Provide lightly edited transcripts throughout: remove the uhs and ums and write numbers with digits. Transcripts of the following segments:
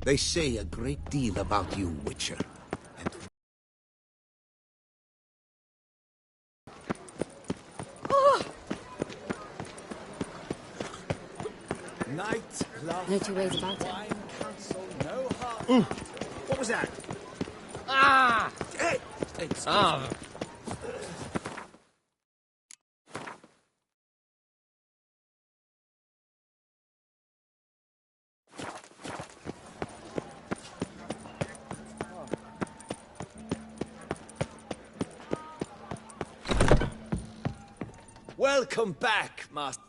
They say a great deal about you, Witcher. And Night, love, No two ways about it. wine, counsel, no harm. what was that? Ah! Hey, excuse me. Ah! Welcome back, Master.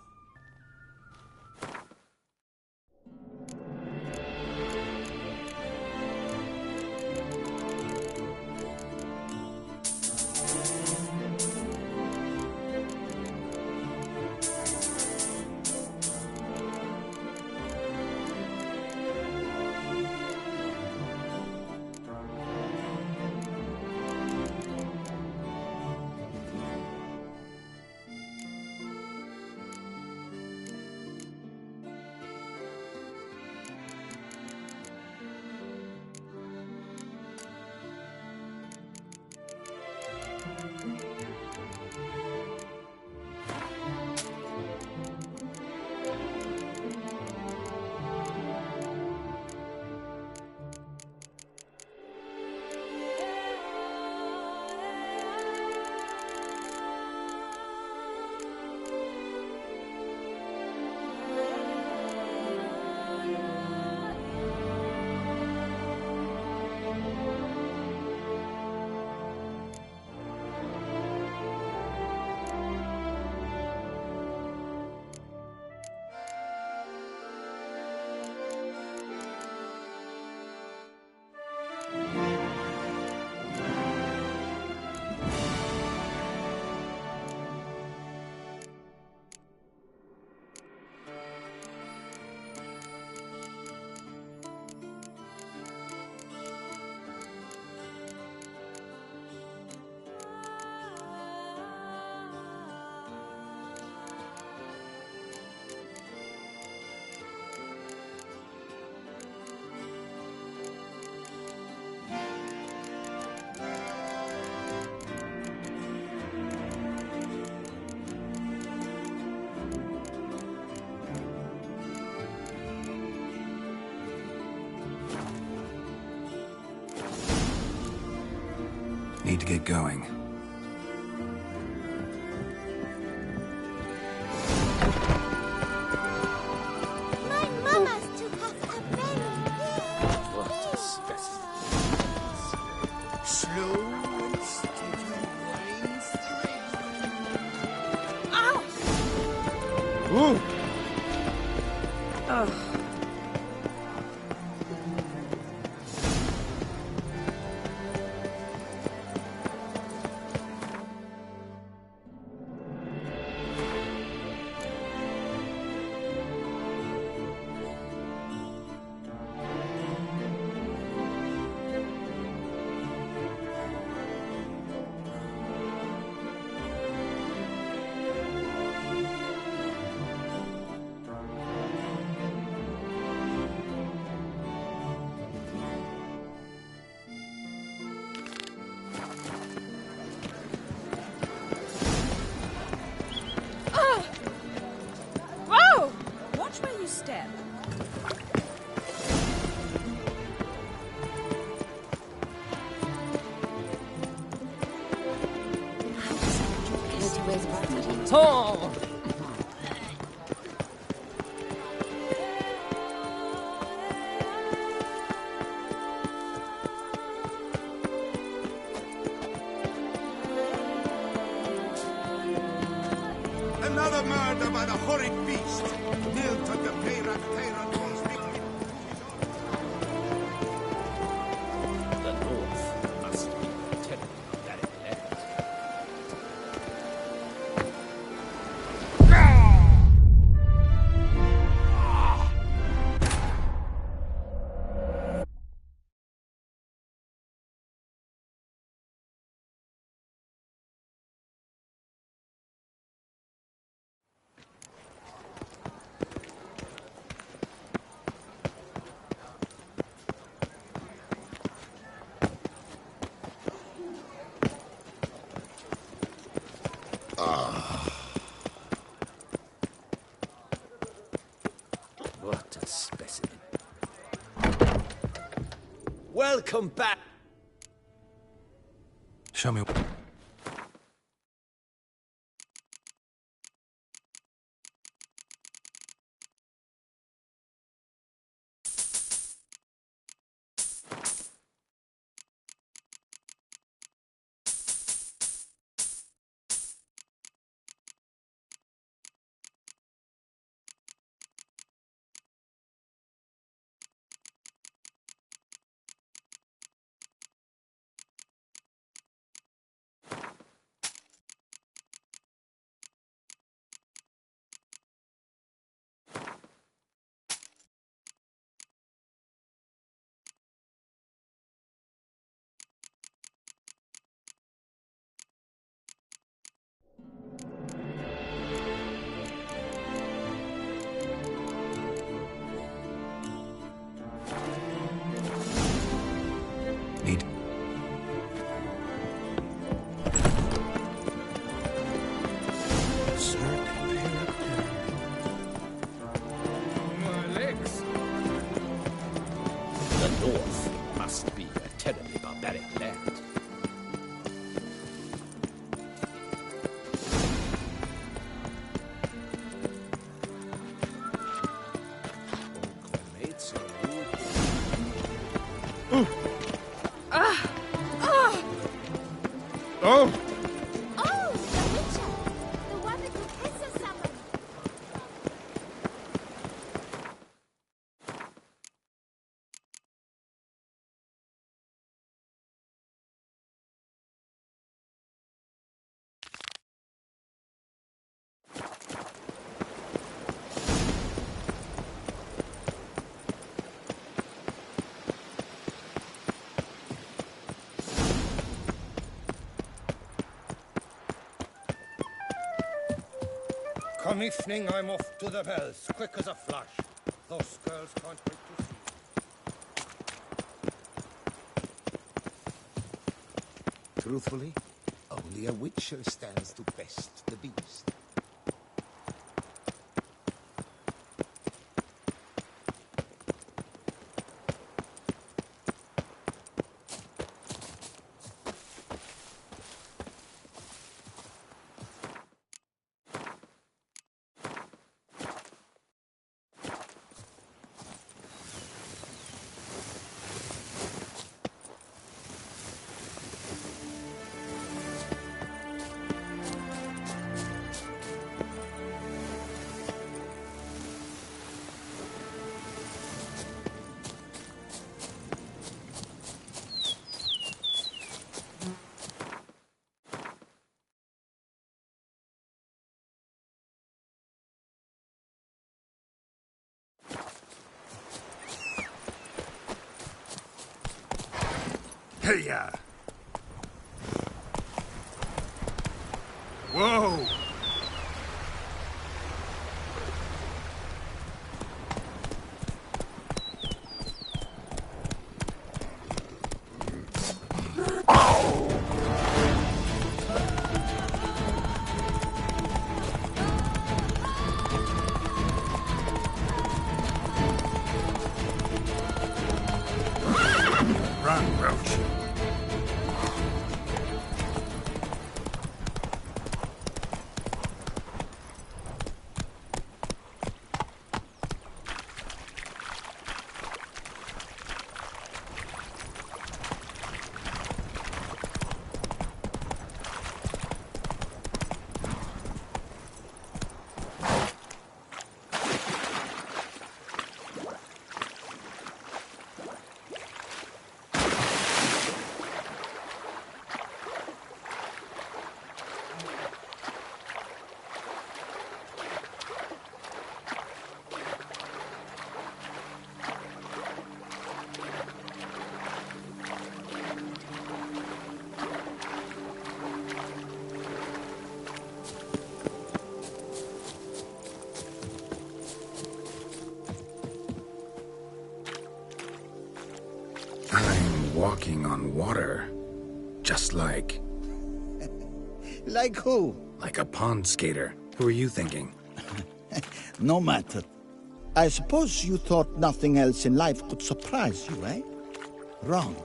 Need to get going. My mama's took us a very What a specimen. Slow and steady winds the rain. Ow! Ooh. Oh. Whoa! Watch where you step. No two ways about it. Oh! Another murder by the horrid beast. Nil took the Peyrat Peyrat was victim. The North must be terribly that it left. Welcome back. Show me. Need. My legs. The North must be a terribly barbaric land. Oh! Oh, the Witcher! The one that could kiss us someone! Come evening, I'm off to the bells, quick as a flash. Those girls can't wait to see you. Truthfully, only a witcher stands to best the beast. Hey-ya! Whoa! Run, Roach. I'm walking on water. Just like... Like who? like a pond skater. Who are you thinking? No matter. I suppose you thought nothing else in life could surprise you, eh? Wrong.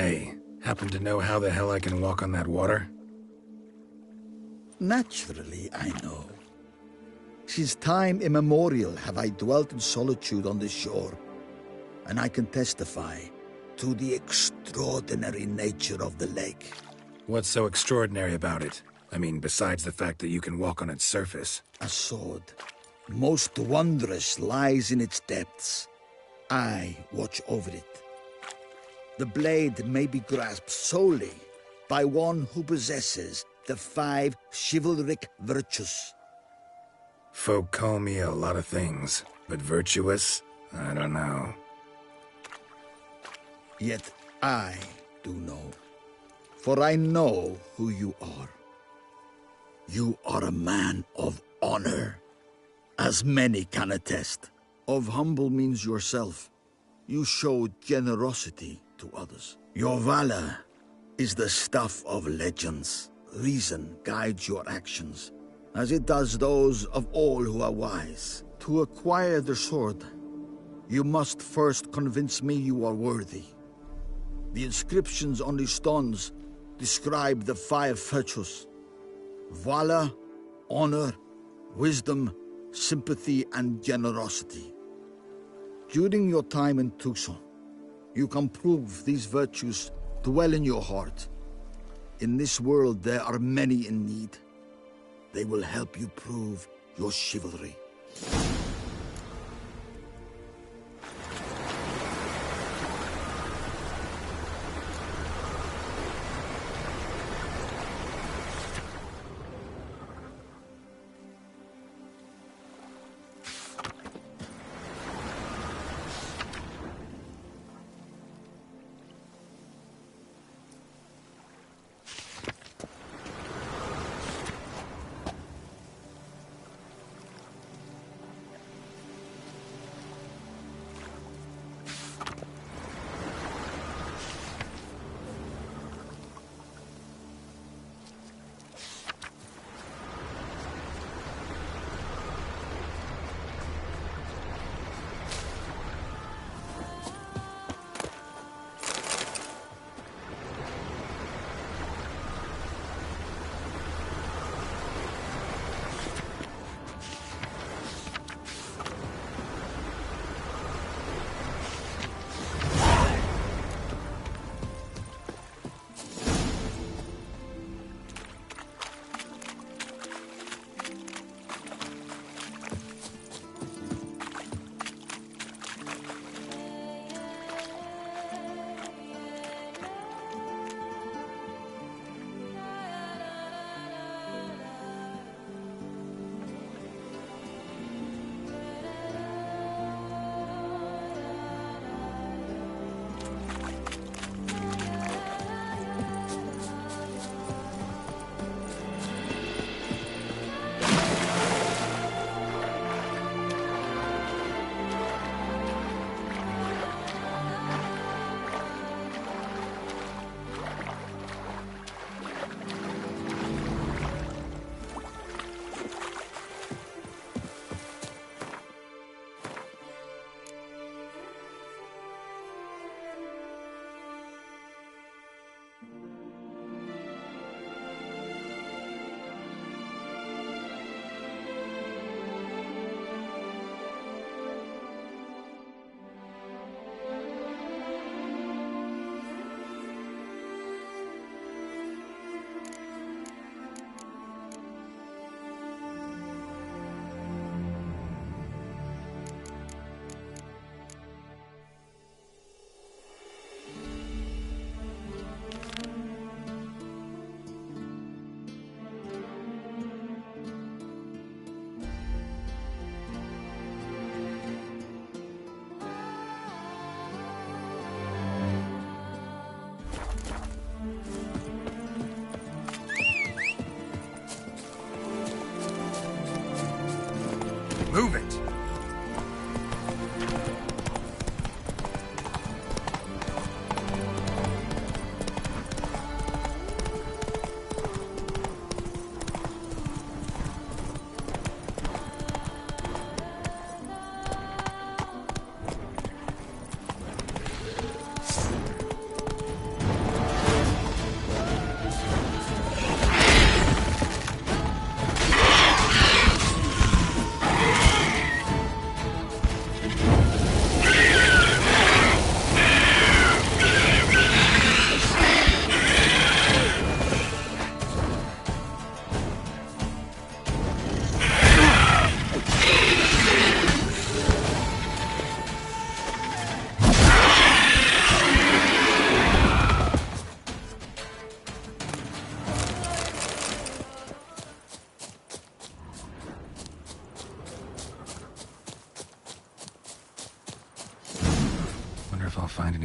Hey, happen to know how the hell I can walk on that water? Naturally, I know. Since time immemorial have I dwelt in solitude on this shore, and I can testify to the extraordinary nature of the lake. What's so extraordinary about it? I mean, besides the fact that you can walk on its surface. A sword, most wondrous, lies in its depths. I watch over it. The blade may be grasped solely by one who possesses the 5 chivalric virtues. Folk call me a lot of things, but virtuous? I don't know. Yet I do know, for I know who you are. You are a man of honor, as many can attest. Of humble means yourself. You show generosity to others. Your valor is the stuff of legends. Reason guides your actions, as it does those of all who are wise. To acquire the sword, you must first convince me you are worthy. The inscriptions on the stones describe the 5 virtues: valor, honor, wisdom, sympathy, and generosity. During your time in Tucson, you can prove these virtues dwell in your heart. In this world, there are many in need. They will help you prove your chivalry. Move it!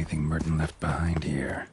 anything Merton left behind here.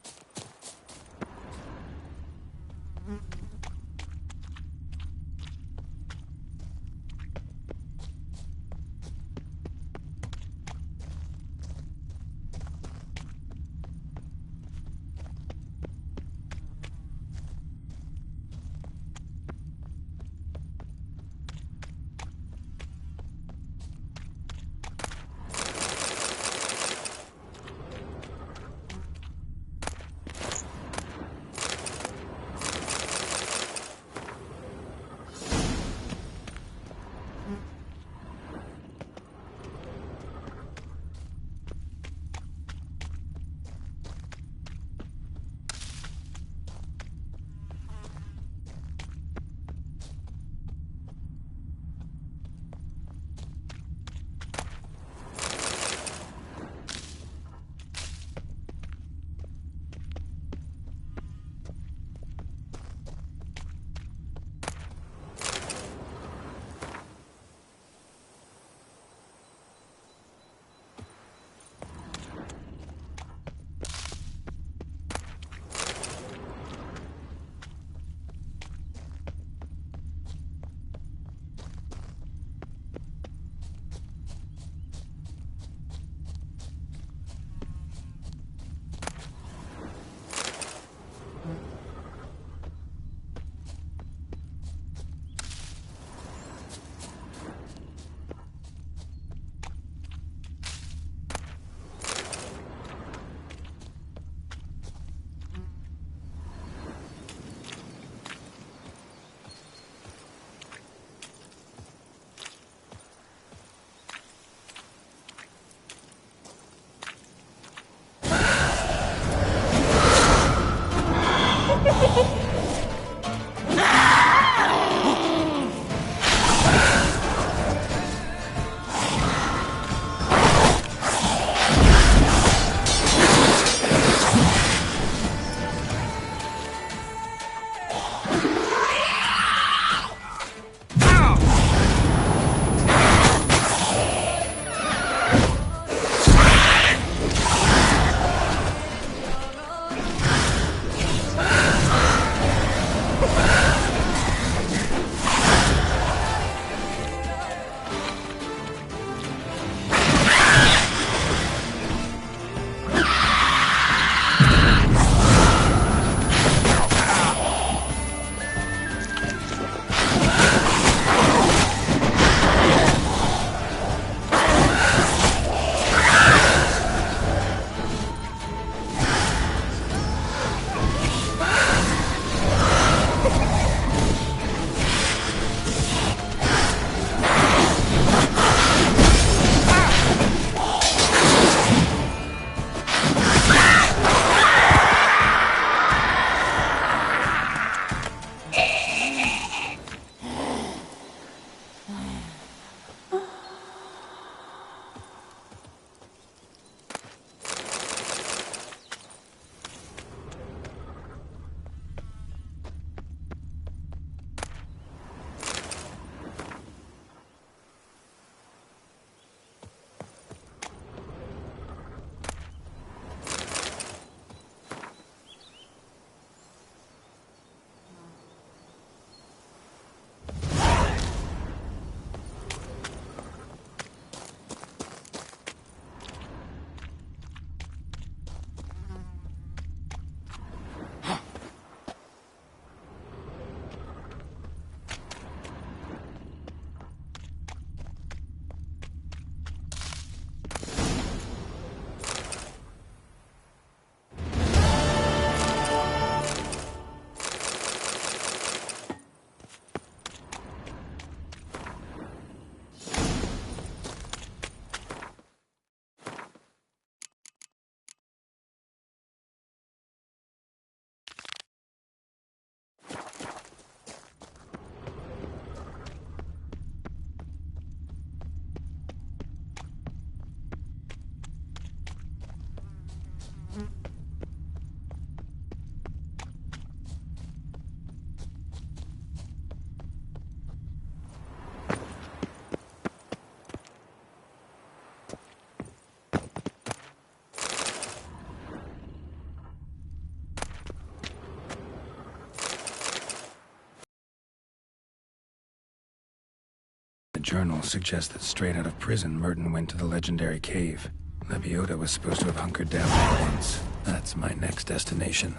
journal suggests that straight out of prison, Merton went to the legendary cave. Lebiota was supposed to have hunkered down there once. That's my next destination.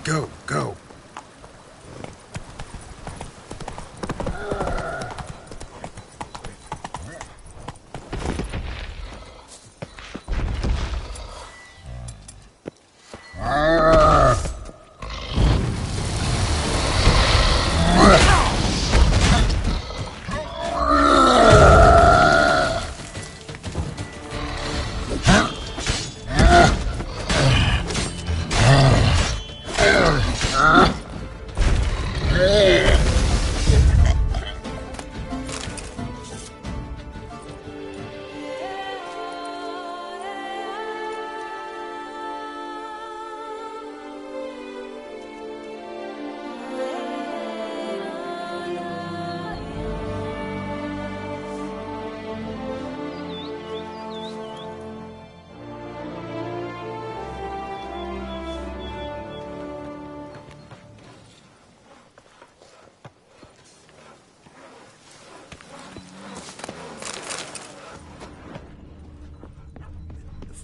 Go, go.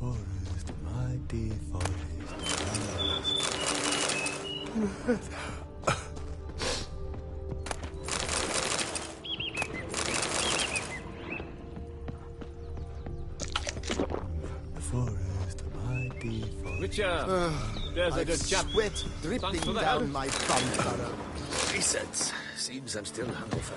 Forest, mighty forest. The forest, mighty forest. Witcher, there's a good chap. Sweat dripping Thanks for the down help. my thumb furrow. Reasons. Seems I'm still hungover.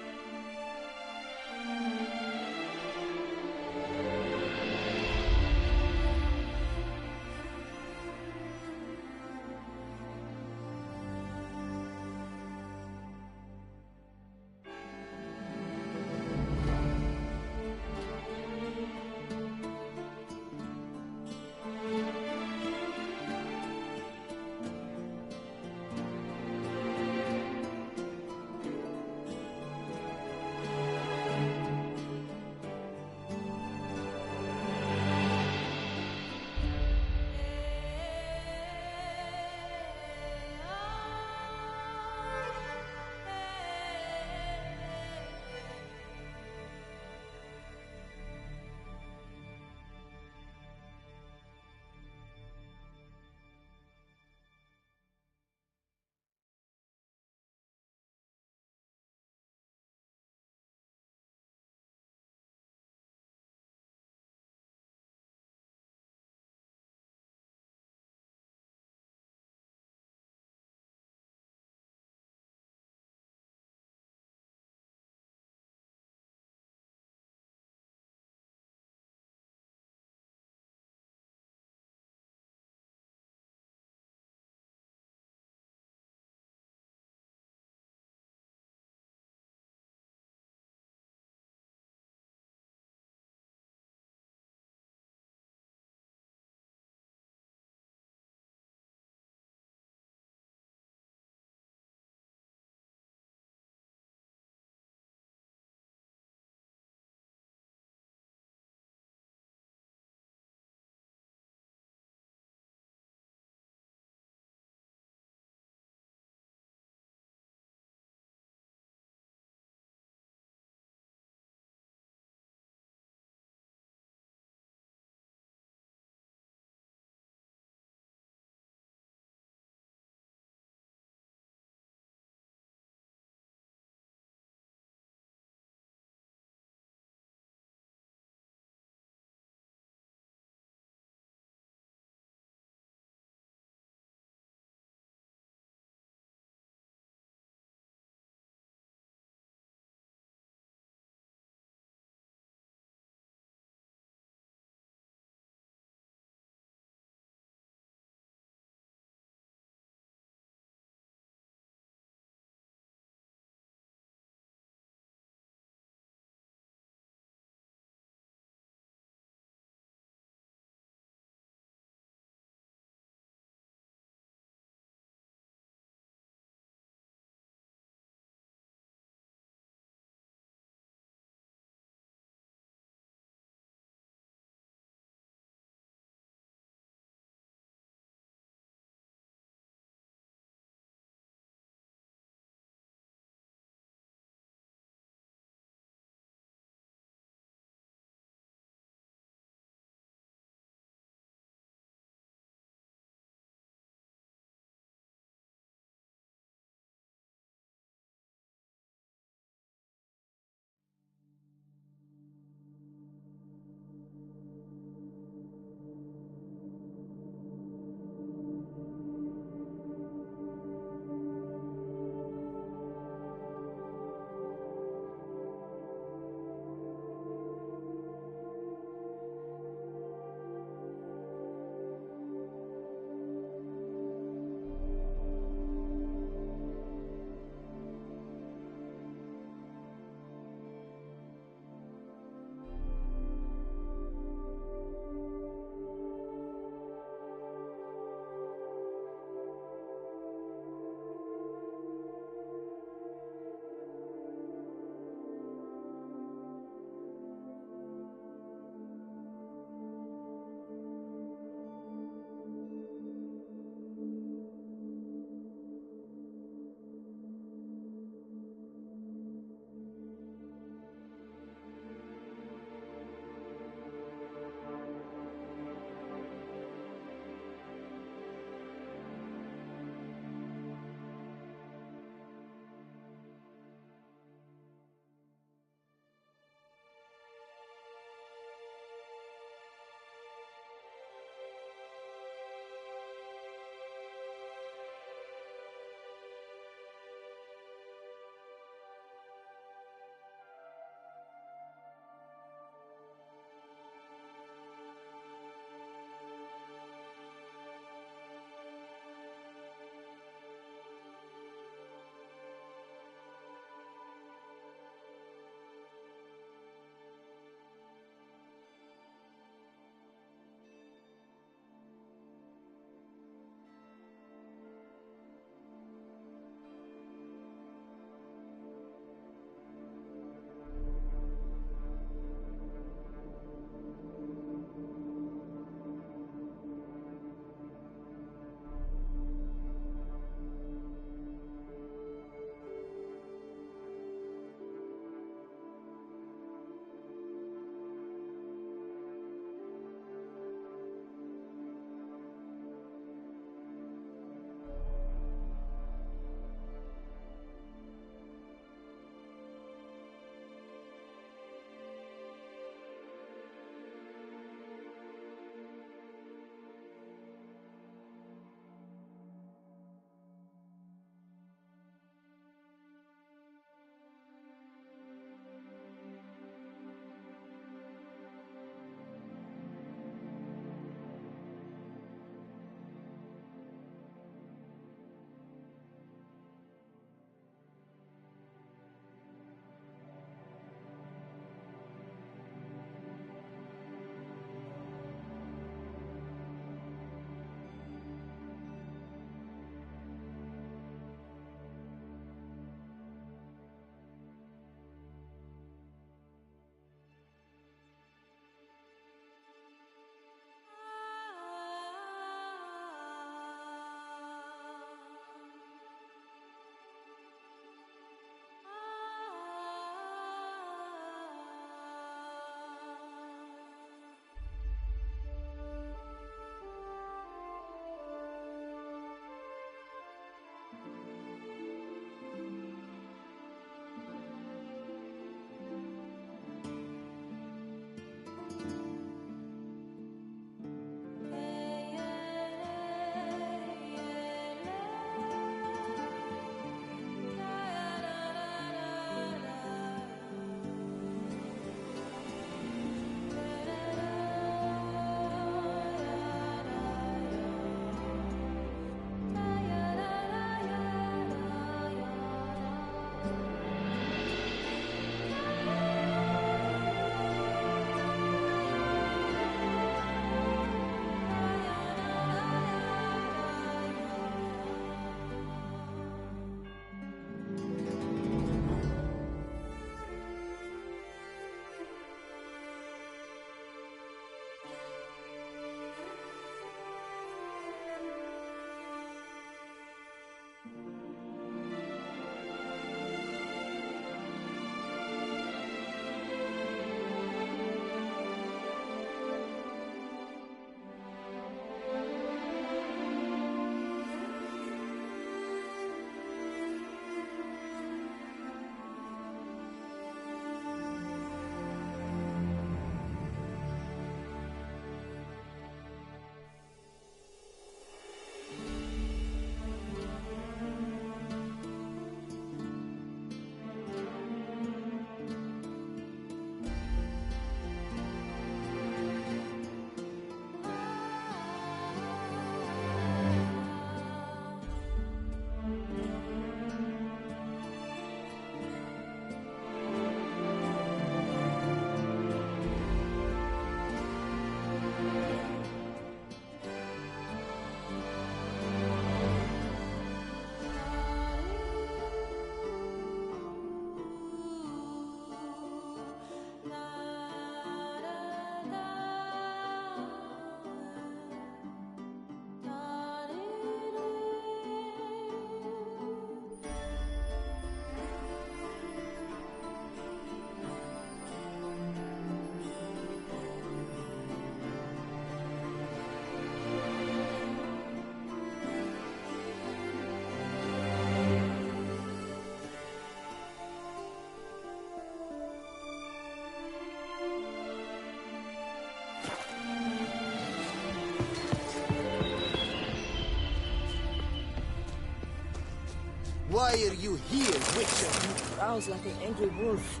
Why are you here, Witcher? Growls like an angry wolf.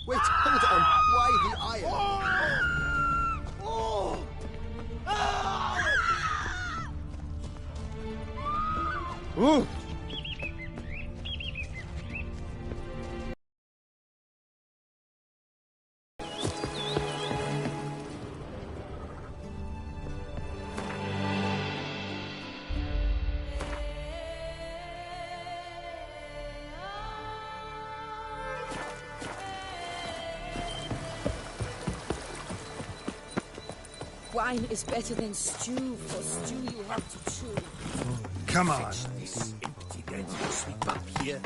Wait, hold on. Why the iron? Oh! Ooh! Wine is better than stew. For stew you have to chew. Come on. This empty dead sweep up here.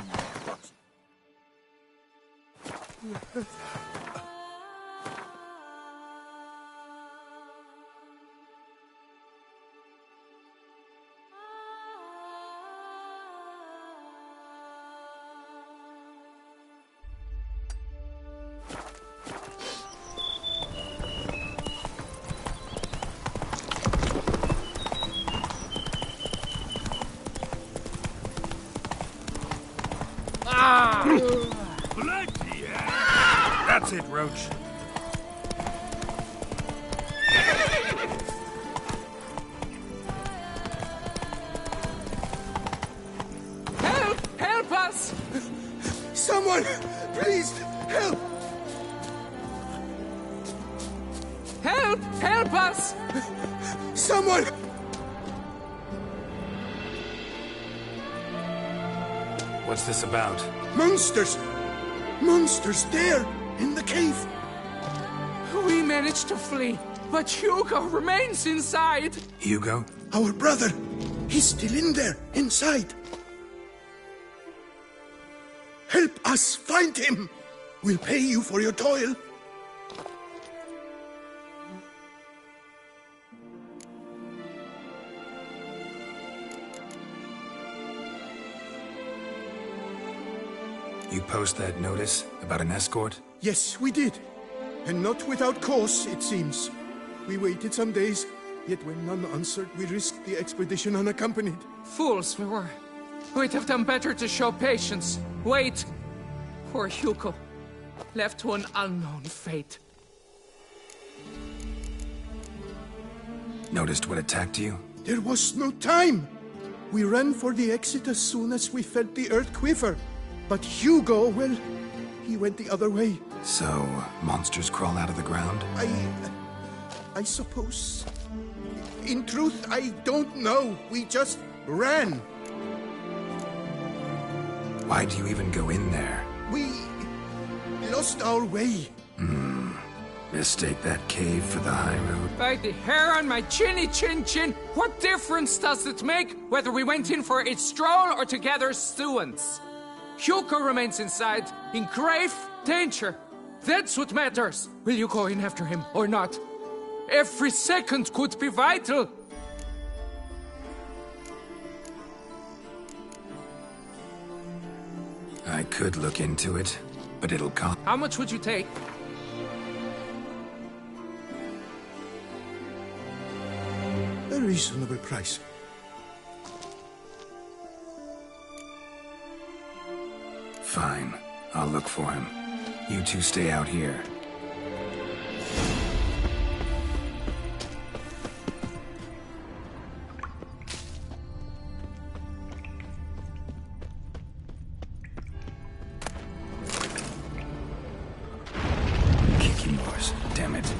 Bloody hell. That's it, Roach. Help! Help us! Someone, please, help! Help! Help us! Someone! What's this about? Monsters! Monsters there, in the cave! We managed to flee, but Hugo remains inside. Hugo? Our brother! He's still in there, inside! Help us find him! We'll pay you for your toil. You post that notice about an escort? Yes, we did. And not without cause, it seems. We waited some days, yet when none answered, we risked the expedition unaccompanied. Fools we were. We'd have done better to show patience. Wait. Poor Hugo. Left to an unknown fate. Noticed what attacked you? There was no time. We ran for the exit as soon as we felt the earth quiver. But Hugo, well, he went the other way. So, monsters crawl out of the ground? I suppose. In truth, I don't know. We just ran. Why do you even go in there? We lost our way. Mistake that cave for the high road? By the hair on my chinny chin chin, what difference does it make whether we went in for a stroll or to gather stewants? Hugo remains inside, in grave danger. That's what matters. Will you go in after him or not? Every second could be vital. I could look into it, but it'll cost. How much would you take? A reasonable price. Fine. I'll look for him. You two stay out here. Kicking yours. Damn it.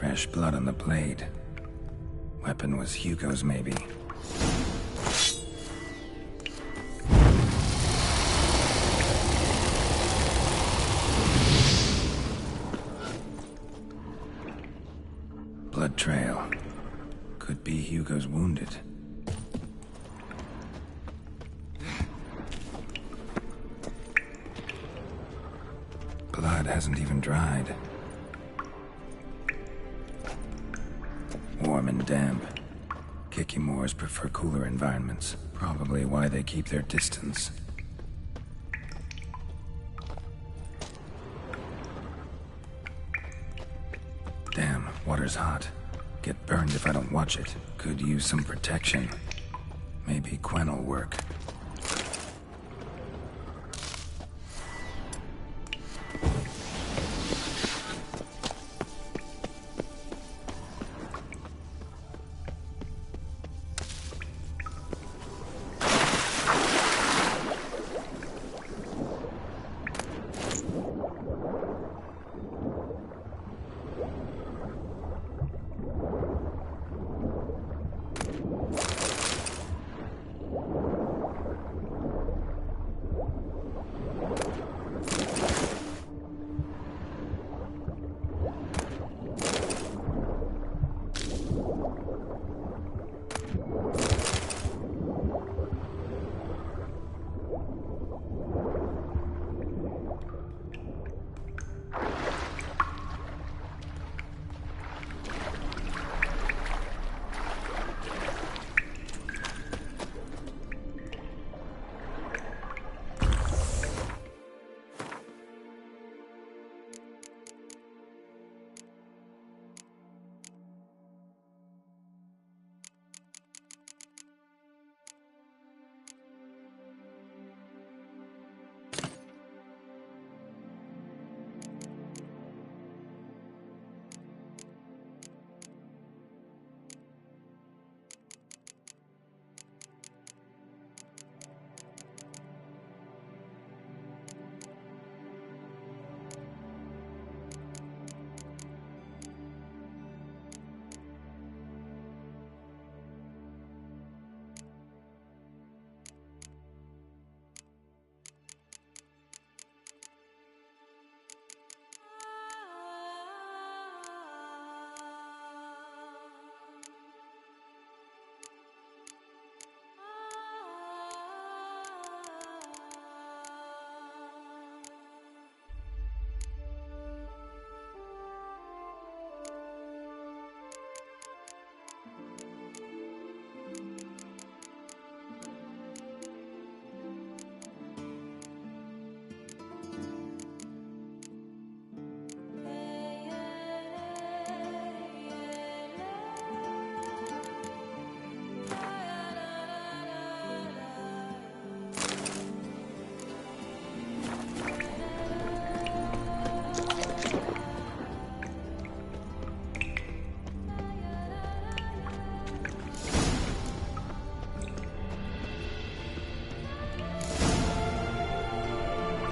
Fresh blood on the blade. Weapon was Hugo's, maybe. Blood trail. Could be Hugo's wounded. Blood hasn't even dried. Warm and damp. Kikimores prefer cooler environments. Probably why they keep their distance. Damn, water's hot. Get burned if I don't watch it. Could use some protection. Maybe Quen will work.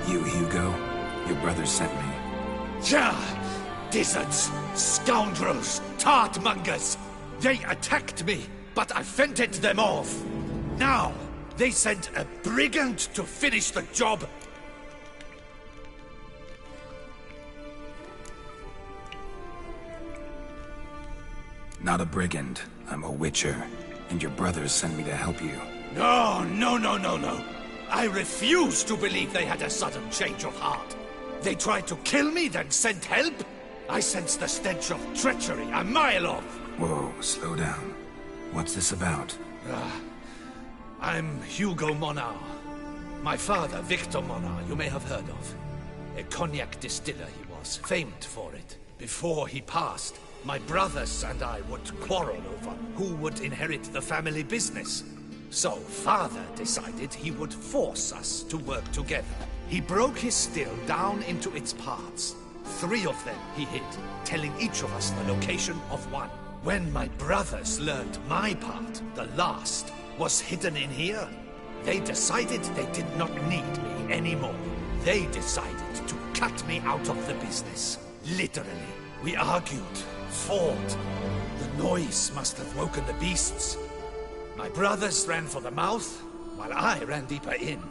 You, Hugo? Your brother sent me. Ja! Dizzards, scoundrels, tartmongers! They attacked me, but I fended them off. Now, they sent a brigand to finish the job. Not a brigand. I'm a witcher. And your brothers sent me to help you. No, no, no, no, no. I refuse to believe they had a sudden change of heart. They tried to kill me, then sent help? I sense the stench of treachery a mile off. Whoa, slow down. What's this about? I'm Hugo Monar. My father, Victor Monar, you may have heard of. A cognac distiller he was, famed for it. Before he passed, my brothers and I would quarrel over who would inherit the family business. So father decided he would force us to work together. He broke his still down into its parts. 3 of them he hid, telling each of us the location of one. When my brothers learned my part, the last, was hidden in here, they decided they did not need me anymore. They decided to cut me out of the business. Literally. We argued, ford. The noise must have woken the beasts. My brothers ran for the mouth, while I ran deeper in.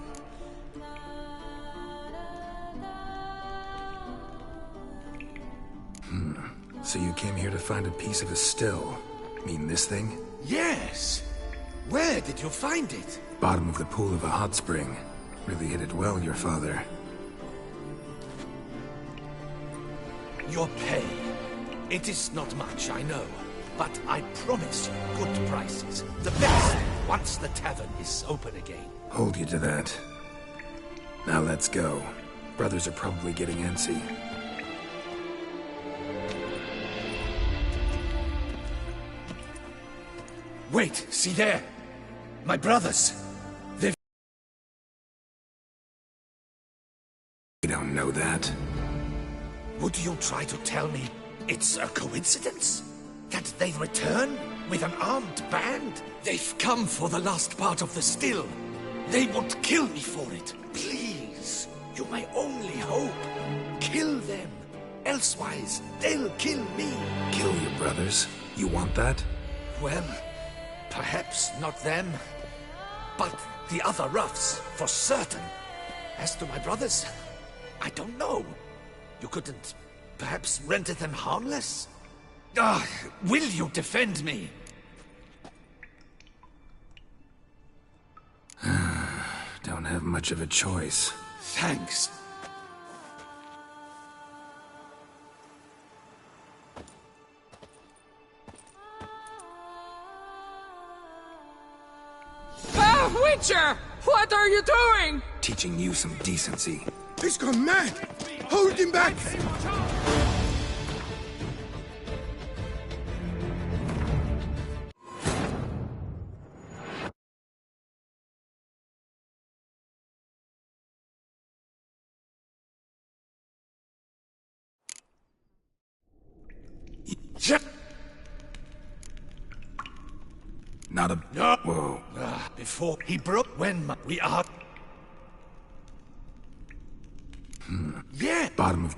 So you came here to find a piece of a still. Mean this thing? Yes! Where did you find it? Bottom of the pool of a hot spring. Really hit it well, your father. Your pay. It is not much, I know. But I promise you good prices. The best, once the tavern is open again. Hold you to that. Now let's go. Brothers are probably getting antsy. Wait, see there! My brothers! They've... We don't know that. Would you try to tell me it's a coincidence? That they return with an armed band? They've come for the last part of the still. They won't kill me for it. Please, you my only hope. Kill them. Elsewise, they'll kill me. Kill your brothers? You want that? Well, perhaps not them, but the other roughs, for certain. As to my brothers, I don't know. You couldn't perhaps render them harmless? Will you defend me? Don't have much of a choice. Thanks. Witcher! What are you doing? Teaching you some decency. He's gone mad! Hold him back! Not a... No. Whoa. Before he broke we are... Yeah. Bottom of...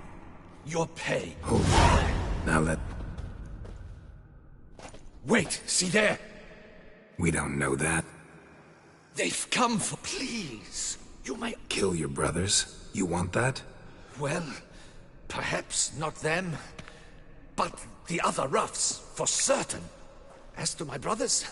Your pay. Hold on. Now let... Wait, see there. We don't know that. They've come for... Please. You may... Kill your brothers? You want that? Well, perhaps not them, but the other roughs, for certain. As to my brothers...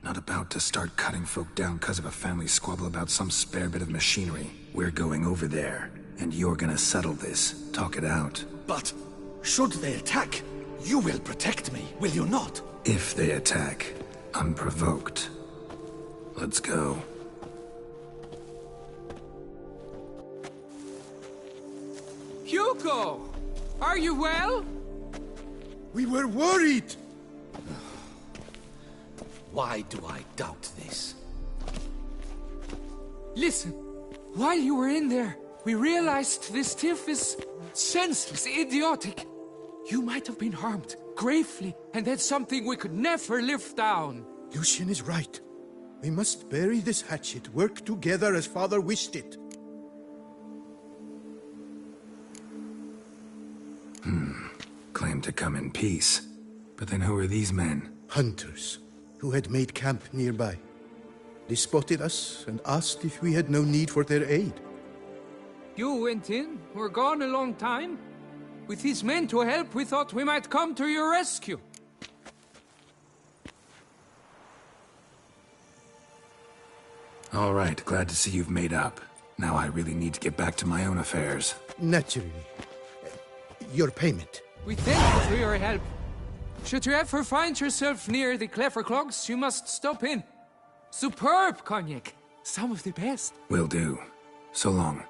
Not about to start cutting folk down because of a family squabble about some spare bit of machinery. We're going over there, and you're gonna settle this. Talk it out. But, should they attack, you will protect me, will you not? If they attack, unprovoked. Let's go. Hugo! Are you well? We were worried! Why do I doubt this? Listen, while you were in there, we realized this tiff is senseless, idiotic. You might have been harmed, gravely, and that's something we could never live down. Lucian is right. We must bury this hatchet, work together as Father wished it. Claim to come in peace. But then who are these men? Hunters, who had made camp nearby. They spotted us and asked if we had no need for their aid. You went in, were gone a long time. With these men to help, we thought we might come to your rescue. All right, glad to see you've made up. Now I really need to get back to my own affairs. Naturally. Your payment. We thank you for your help. Should you ever find yourself near the Clever Clogs, you must stop in. Superb cognac. Some of the best. Will do. So long.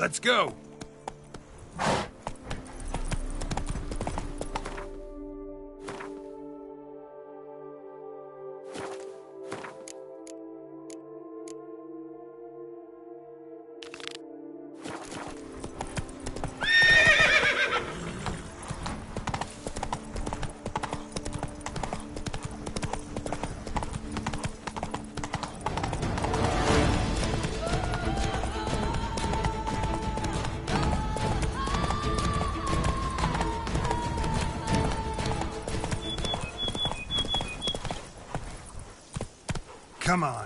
Let's go! Come on.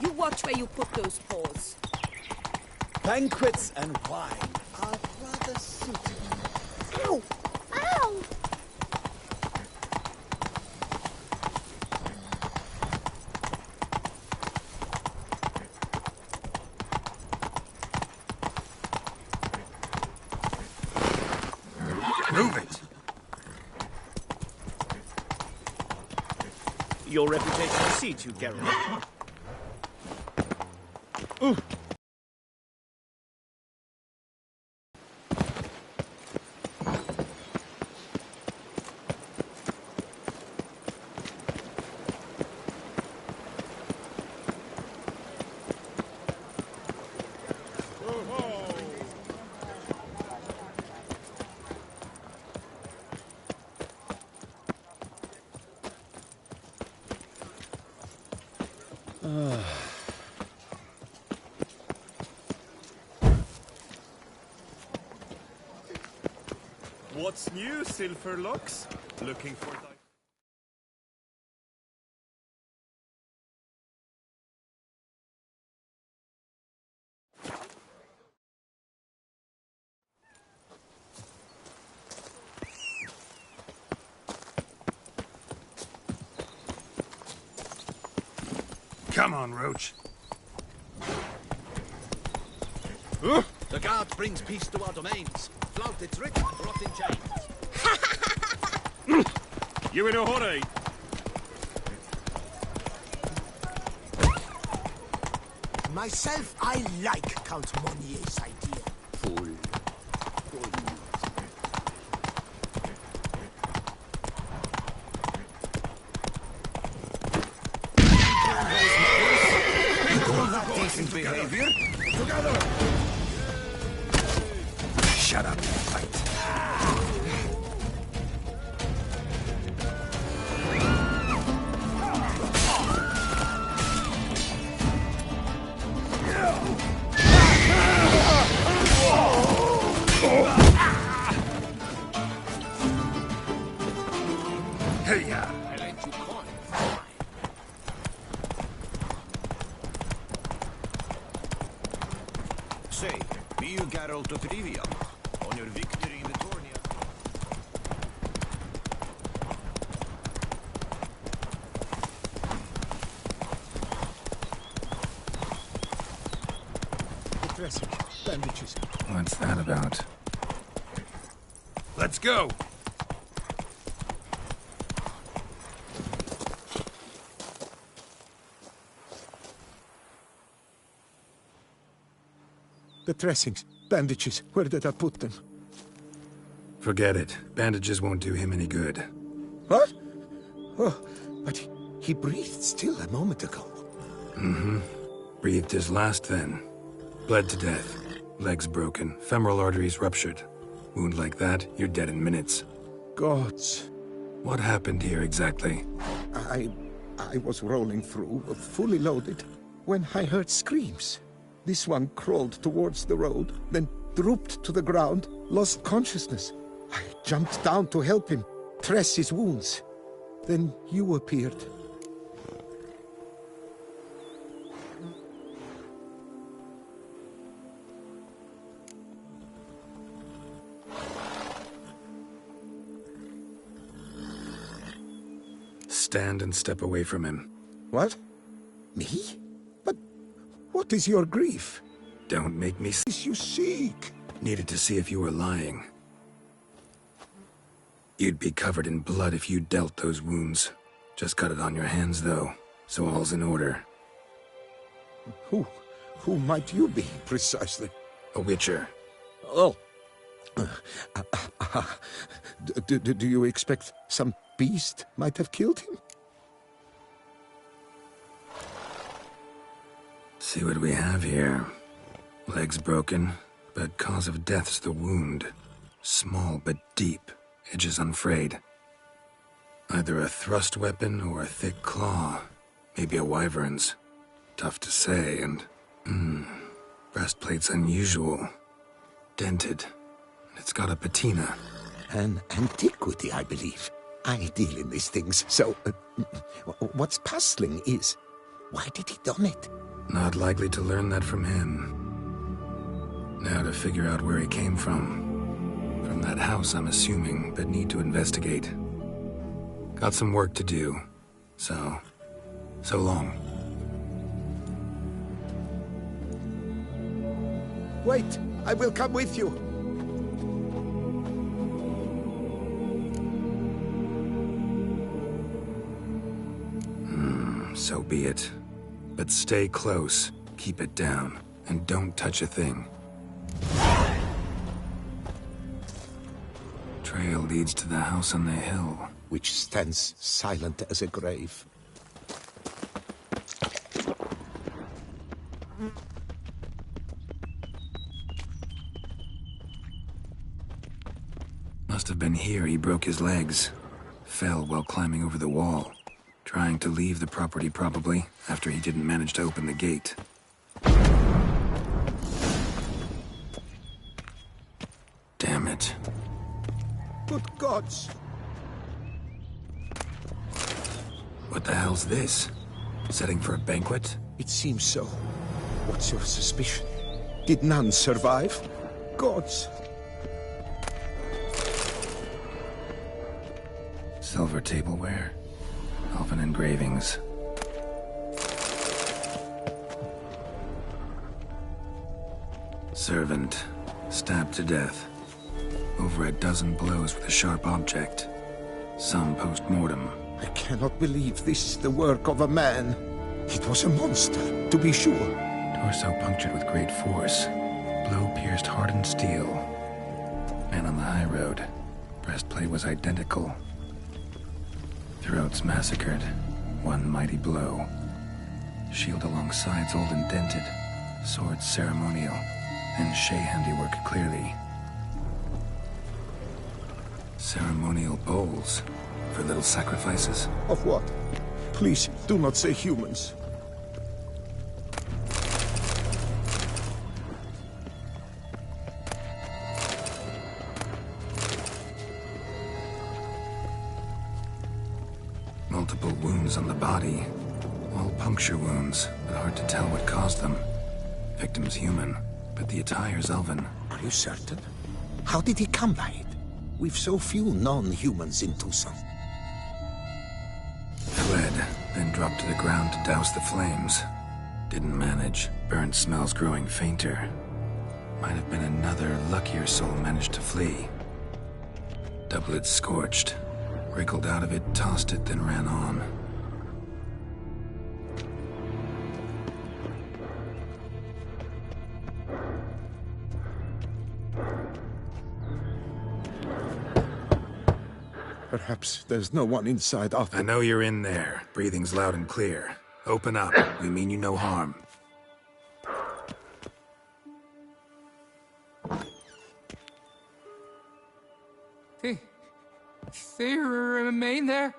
You watch where you put those paws. Banquets and wine are rather suited. Ow! Ow! Move it! Your reputation precedes you, Geralt. What's new, Silverlocks? Looking for... Come on, Roach. The guard brings peace to our domains. Flout its rich, rot in chains. You in a hurry? Myself, I like Count Monier's idea. Fool. Decent behavior. Together! Shut up and fight. Hey-ya! I lent you coin. Say, be you Geralt of Rivia on your victory in the tourney. The dressing, bandages. What's that about? Let's go! The dressings, bandages. Where did I put them? Forget it. Bandages won't do him any good. What? Oh, but he breathed still a moment ago. Mm-hmm. Breathed his last then. Bled to death. Legs broken. Femoral arteries ruptured. Wound like that, you're dead in minutes. Gods. What happened here exactly? I was rolling through, fully loaded, when I heard screams. This one crawled towards the road, then drooped to the ground, lost consciousness. I jumped down to help him, dress his wounds. Then you appeared. stand and step away from him. What? Me? But what is your grief? Don't make me You seek. Needed to see if you were lying. You'd be covered in blood if you dealt those wounds. Just cut it on your hands, though, so all's in order. Who might you be, precisely? A witcher. Oh. Do you expect some beast might have killed him? See what we have here. Legs broken, but cause of death's the wound. Small but deep, edges unfrayed. Either a thrust weapon or a thick claw. Maybe a wyvern's. Tough to say, and... breastplate's unusual. Dented. It's got a patina. An antiquity, I believe. I deal in these things, so... what's puzzling is... why did he done it? Not likely to learn that from him. Now to figure out where he came from. From that house, I'm assuming, but need to investigate. Got some work to do. So long. Wait, I will come with you. So be it. But stay close, keep it down, and don't touch a thing. Trail leads to the house on the hill. Which stands silent as a grave. Must have been here he broke his legs. Fell while climbing over the wall. Trying to leave the property, probably, after he didn't manage to open the gate. Damn it. Good gods! What the hell's this? Setting for a banquet? It seems so. What's your suspicion? Did none survive? Gods! Silver tableware. Elven engravings. Servant. Stabbed to death. Over a dozen blows with a sharp object. Some post-mortem. I cannot believe this is the work of a man. It was a monster, to be sure. Torso punctured with great force. Blow pierced hardened steel. Man on the high road. Breastplate was identical. Throats massacred. One mighty blow. Shield along sides old and dented. Sword ceremonial. And Shay handiwork clearly. Ceremonial bowls. For little sacrifices? Of what? Please, do not say humans. Multiple wounds on the body. All puncture wounds, but hard to tell what caused them. Victim's human, but the attire's elven. Are you certain? How did he come by it? We've so few non-humans in Tucson. Fled, then dropped to the ground to douse the flames. Didn't manage. Burnt smells growing fainter. Might have been another luckier soul managed to flee. Doublet scorched. Wriggled out of it, tossed it, then ran on. Perhaps there's no one inside after... I know you're in there. Breathing's loud and clear. Open up. We mean you no harm. They remain there?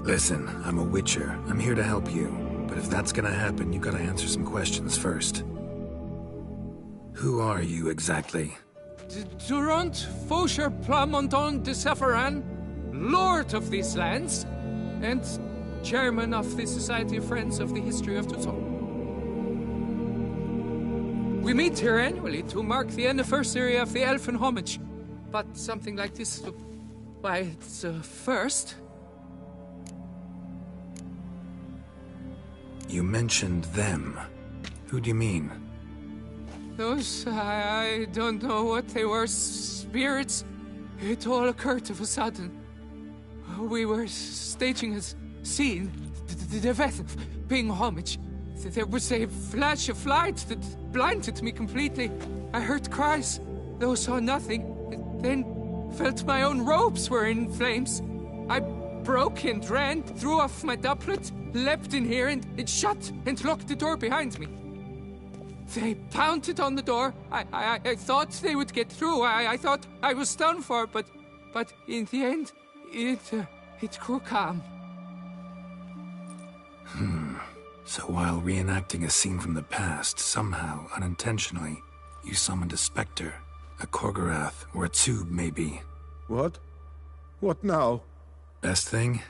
Listen, I'm a witcher. I'm here to help you. But if that's gonna happen, you gotta answer some questions first. Who are you exactly? Durant Faucher Plamonton de Safaran, Lord of these lands, and chairman of the Society of Friends of the History of Tucson. We meet here annually to mark the anniversary of the Elfin Homage. But something like this, why, it's a first. You mentioned them. Who do you mean? Those, I don't know what they were, spirits. It all occurred of a sudden. We were staging a scene, the death of paying homage. There was a flash of light that blinded me completely. I heard cries, though saw nothing. Then felt my own robes were in flames. I broke and ran, threw off my doublet, leapt in here, and it shut and locked the door behind me. They pounded on the door. I thought they would get through. I thought I was done for, but in the end, it grew calm. So while reenacting a scene from the past, somehow, unintentionally, you summoned a specter, a Korgorath, or a tube, maybe. What? What now? Best thing?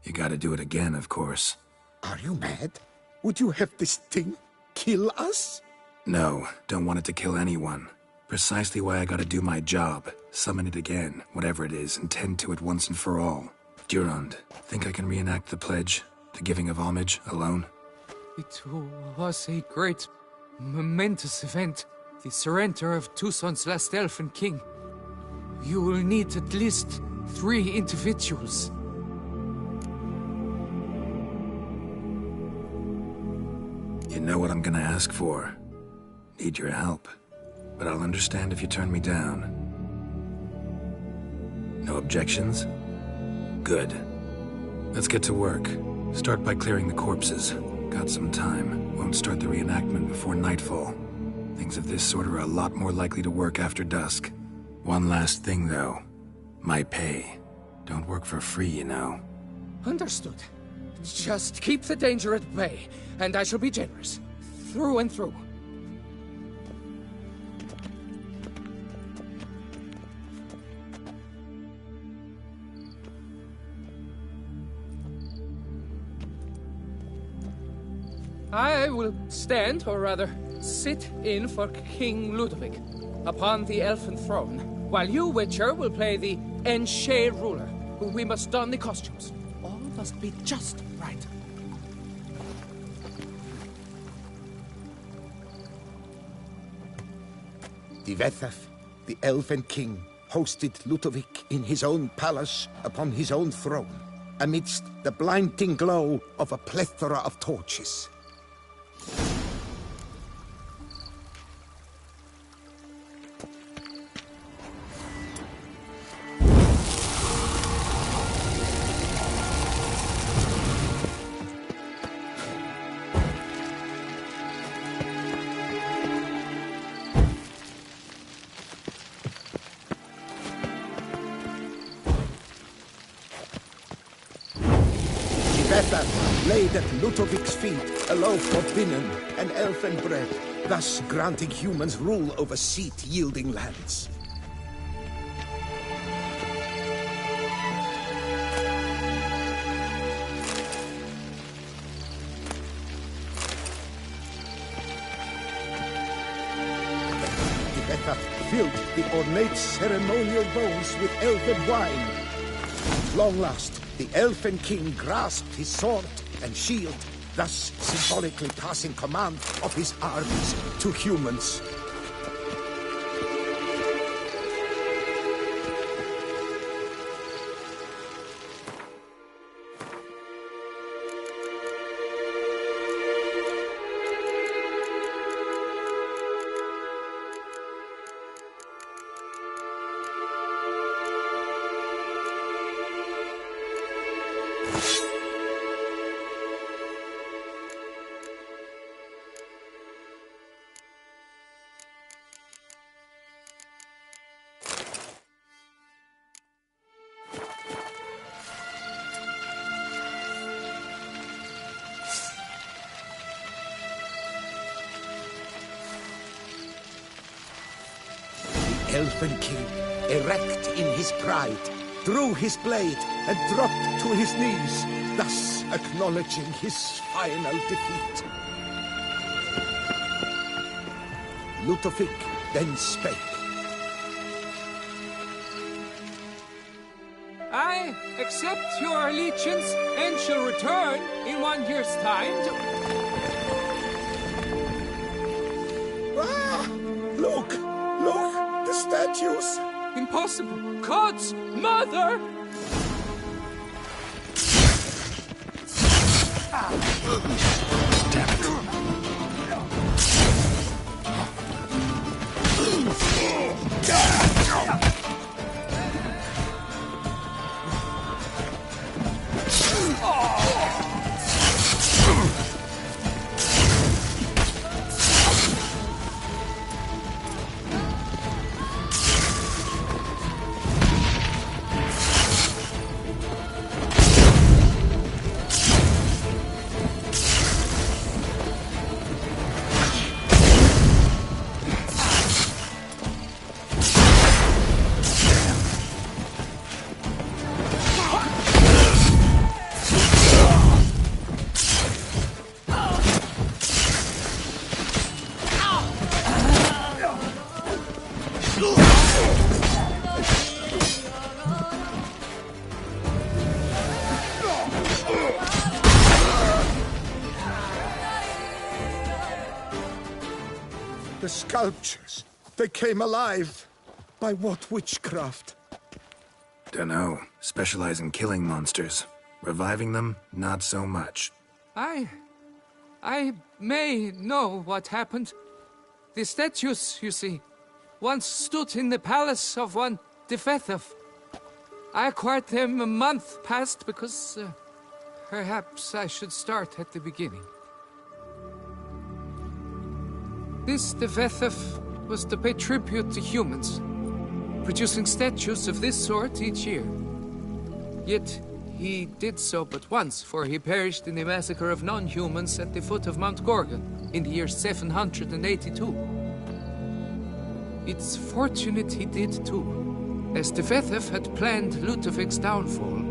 You gotta do it again, of course. Are you mad? Would you have this thing kill us? No, don't want it to kill anyone. Precisely why I gotta do my job. Summon it again, whatever it is, and tend to it once and for all. Durand, think I can reenact the pledge, the giving of homage, alone? It was a great, momentous event. The surrender of Tucson's last elfin king. You will need at least 3 individuals. You know what I'm gonna ask for. Need your help. But I'll understand if you turn me down. No objections? Good. Let's get to work. Start by clearing the corpses. Got some time. Won't start the reenactment before nightfall. Things of this sort are a lot more likely to work after dusk. One last thing, though. My pay. Don't work for free, you know. Understood. Just keep the danger at bay, and I shall be generous. Through and through. I will stand, or rather, sit in for King Ludovic, upon the elfin throne, while you, Witcher, will play the Enshe ruler. We must don the costumes. All must be just right. Divethaf, the elfin king, hosted Ludovic in his own palace upon his own throne, amidst the blinding glow of a plethora of torches. Laid at Ludovic's feet a loaf of binen and elfin bread, thus granting humans rule over seat-yielding lands. Divethaf filled the ornate ceremonial bowls with elfin wine. At long last, the elfin king grasped his sword and shield, thus symbolically passing command of his armies to humans. Elfin king, erect in his pride, drew his blade and dropped to his knees, thus acknowledging his final defeat. Ludovic then spake. I accept your allegiance and shall return in 1 year's time to... Ah! Look! The statues! Impossible! God's mother! Damn it. The sculptures, they came alive. By what witchcraft? Dunno. Specialize in killing monsters. Reviving them, not so much. I may know what happened. The statues, you see, once stood in the palace of one Defethov. I acquired them a month past because perhaps I should start at the beginning. This Defethov was to pay tribute to humans, producing statues of this sort each year. Yet he did so but once, for he perished in the massacre of non-humans at the foot of Mount Gorgon in the year 782. It's fortunate he did too, as Defethov had planned Ludovic's downfall.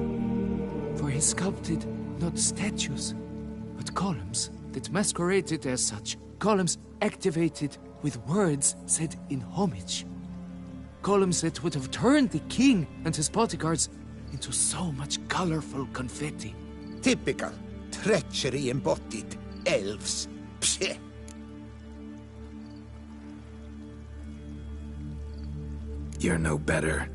For he sculpted not statues, but columns that masqueraded as such. Columns activated with words said in homage. Columns that would have turned the king and his bodyguards into so much colorful confetti. Typical treachery embodied elves. Psheh. You're no better.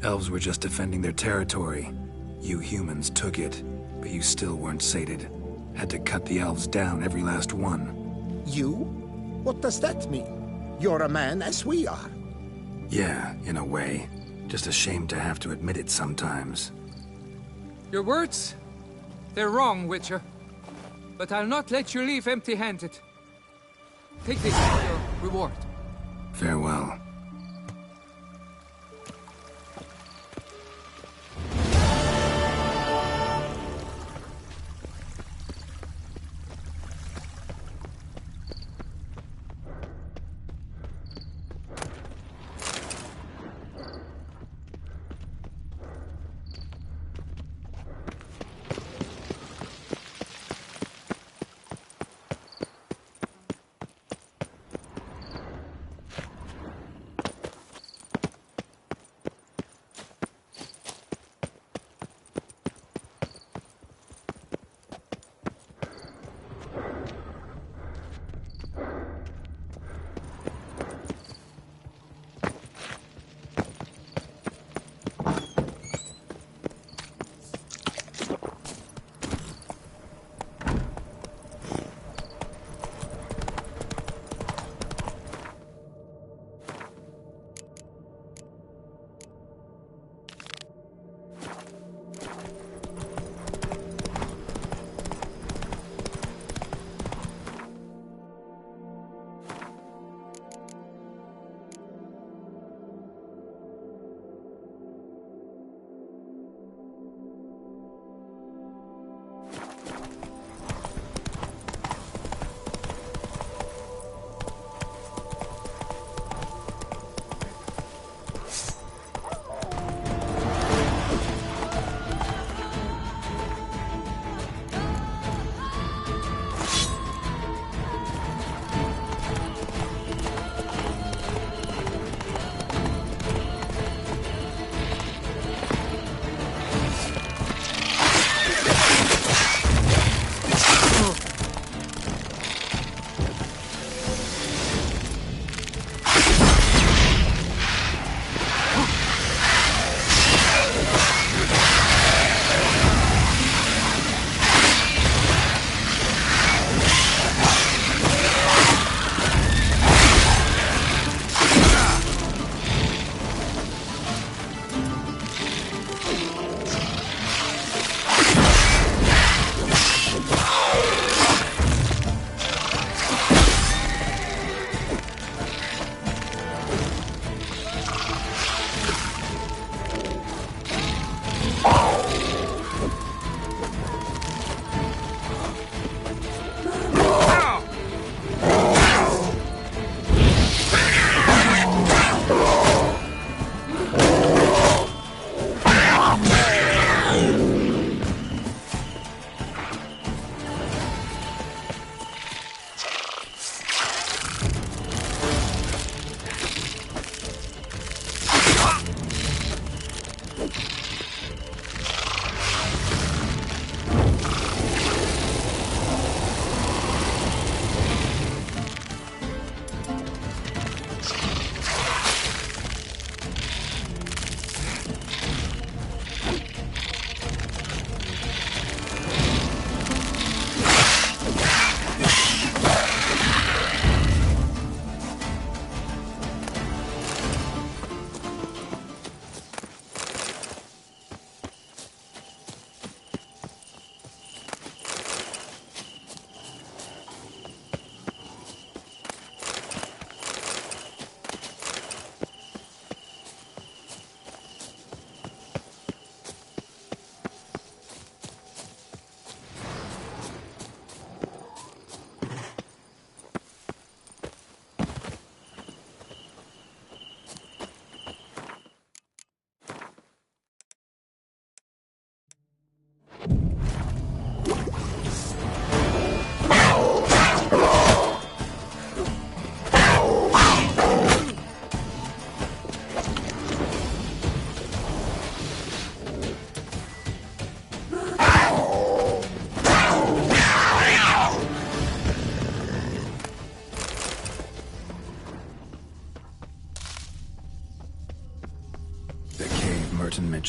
Elves were just defending their territory. You humans took it, but you still weren't sated. Had to cut the elves down, every last one. You? What does that mean? You're a man as we are. Yeah, in a way. Just ashamed to have to admit it sometimes. Your words? They're wrong, Witcher. But I'll not let you leave empty-handed. Take this as your reward. Farewell.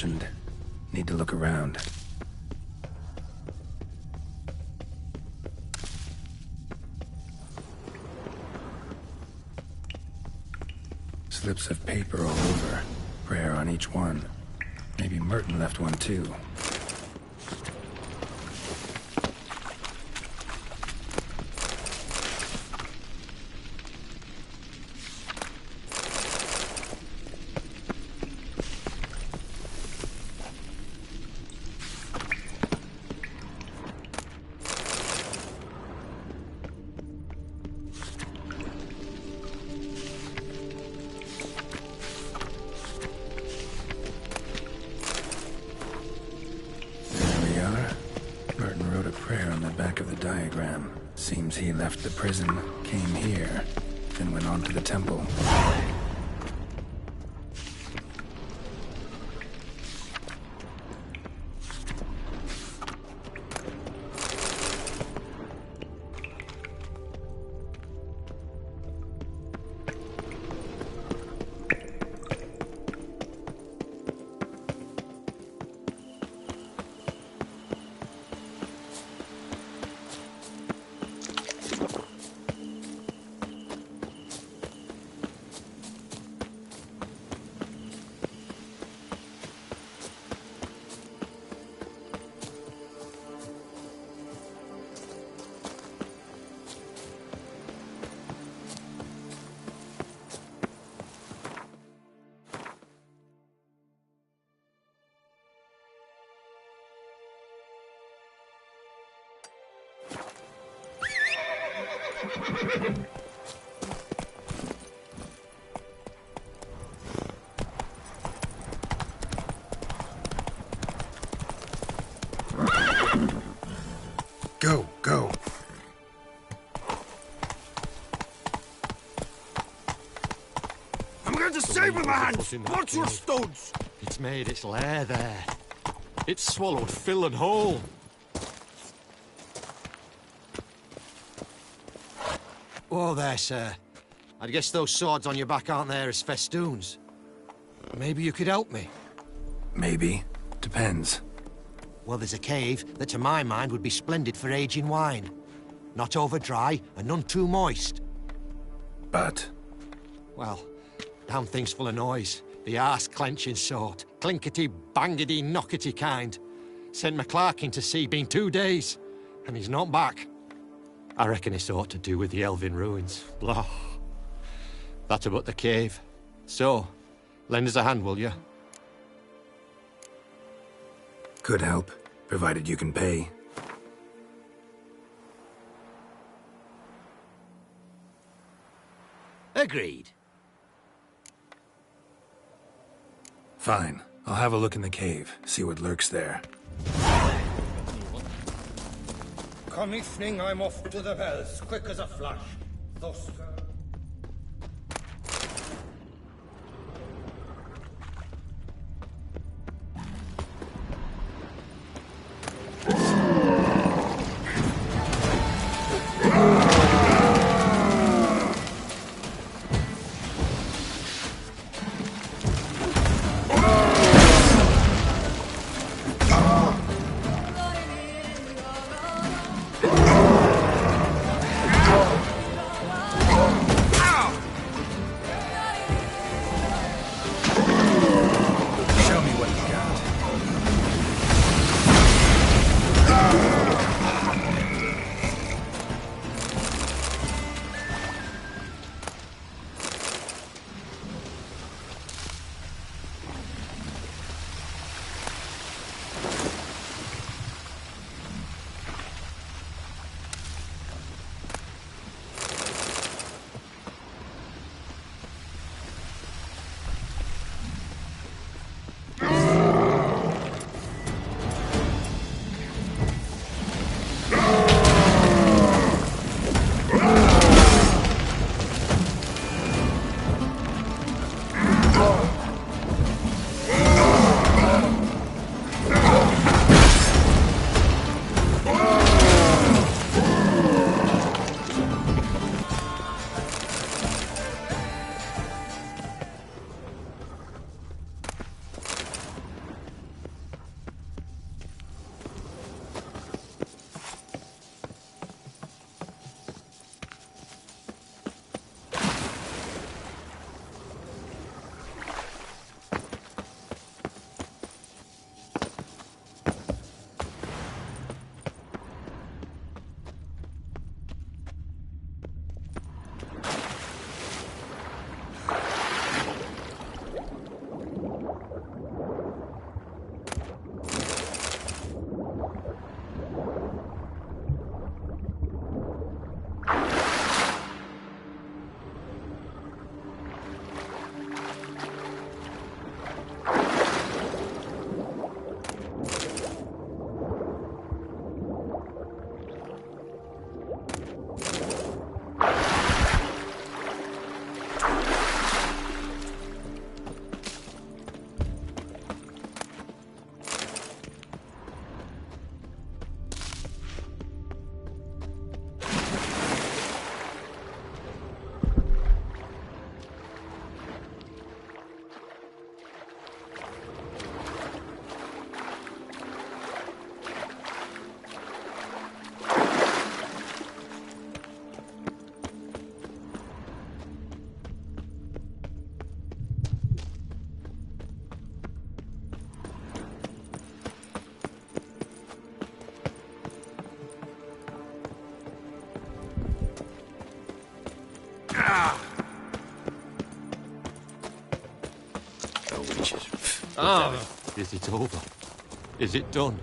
mentioned. Need to look around. Slips of paper all over. Prayer on each one. Maybe Merton left one too. Seems he left the prison, came here, then went on to the temple. Go. I'm going to save with my hands! Watch your stones! It's made its lair there. It's swallowed fill and whole. Whoa there, sir. I guess those swords on your back aren't there as festoons. Maybe you could help me? Maybe. Depends. Well, there's a cave that to my mind would be splendid for aging wine. Not over dry and none too moist. But? Well, damn thing's full of noise. The arse-clenching sort. Clinkety, bangety, knockety kind. Sent McClarkin to sea, been 2 days. And he's not back. I reckon it's ought to do with the elven ruins. Blah. That about the cave. So, lend us a hand, will you? Could help, provided you can pay. Agreed. Fine. I'll have a look in the cave, see what lurks there. Come evening, I'm off to the bells, quick as a flash. Thus... Is it over? Is it done?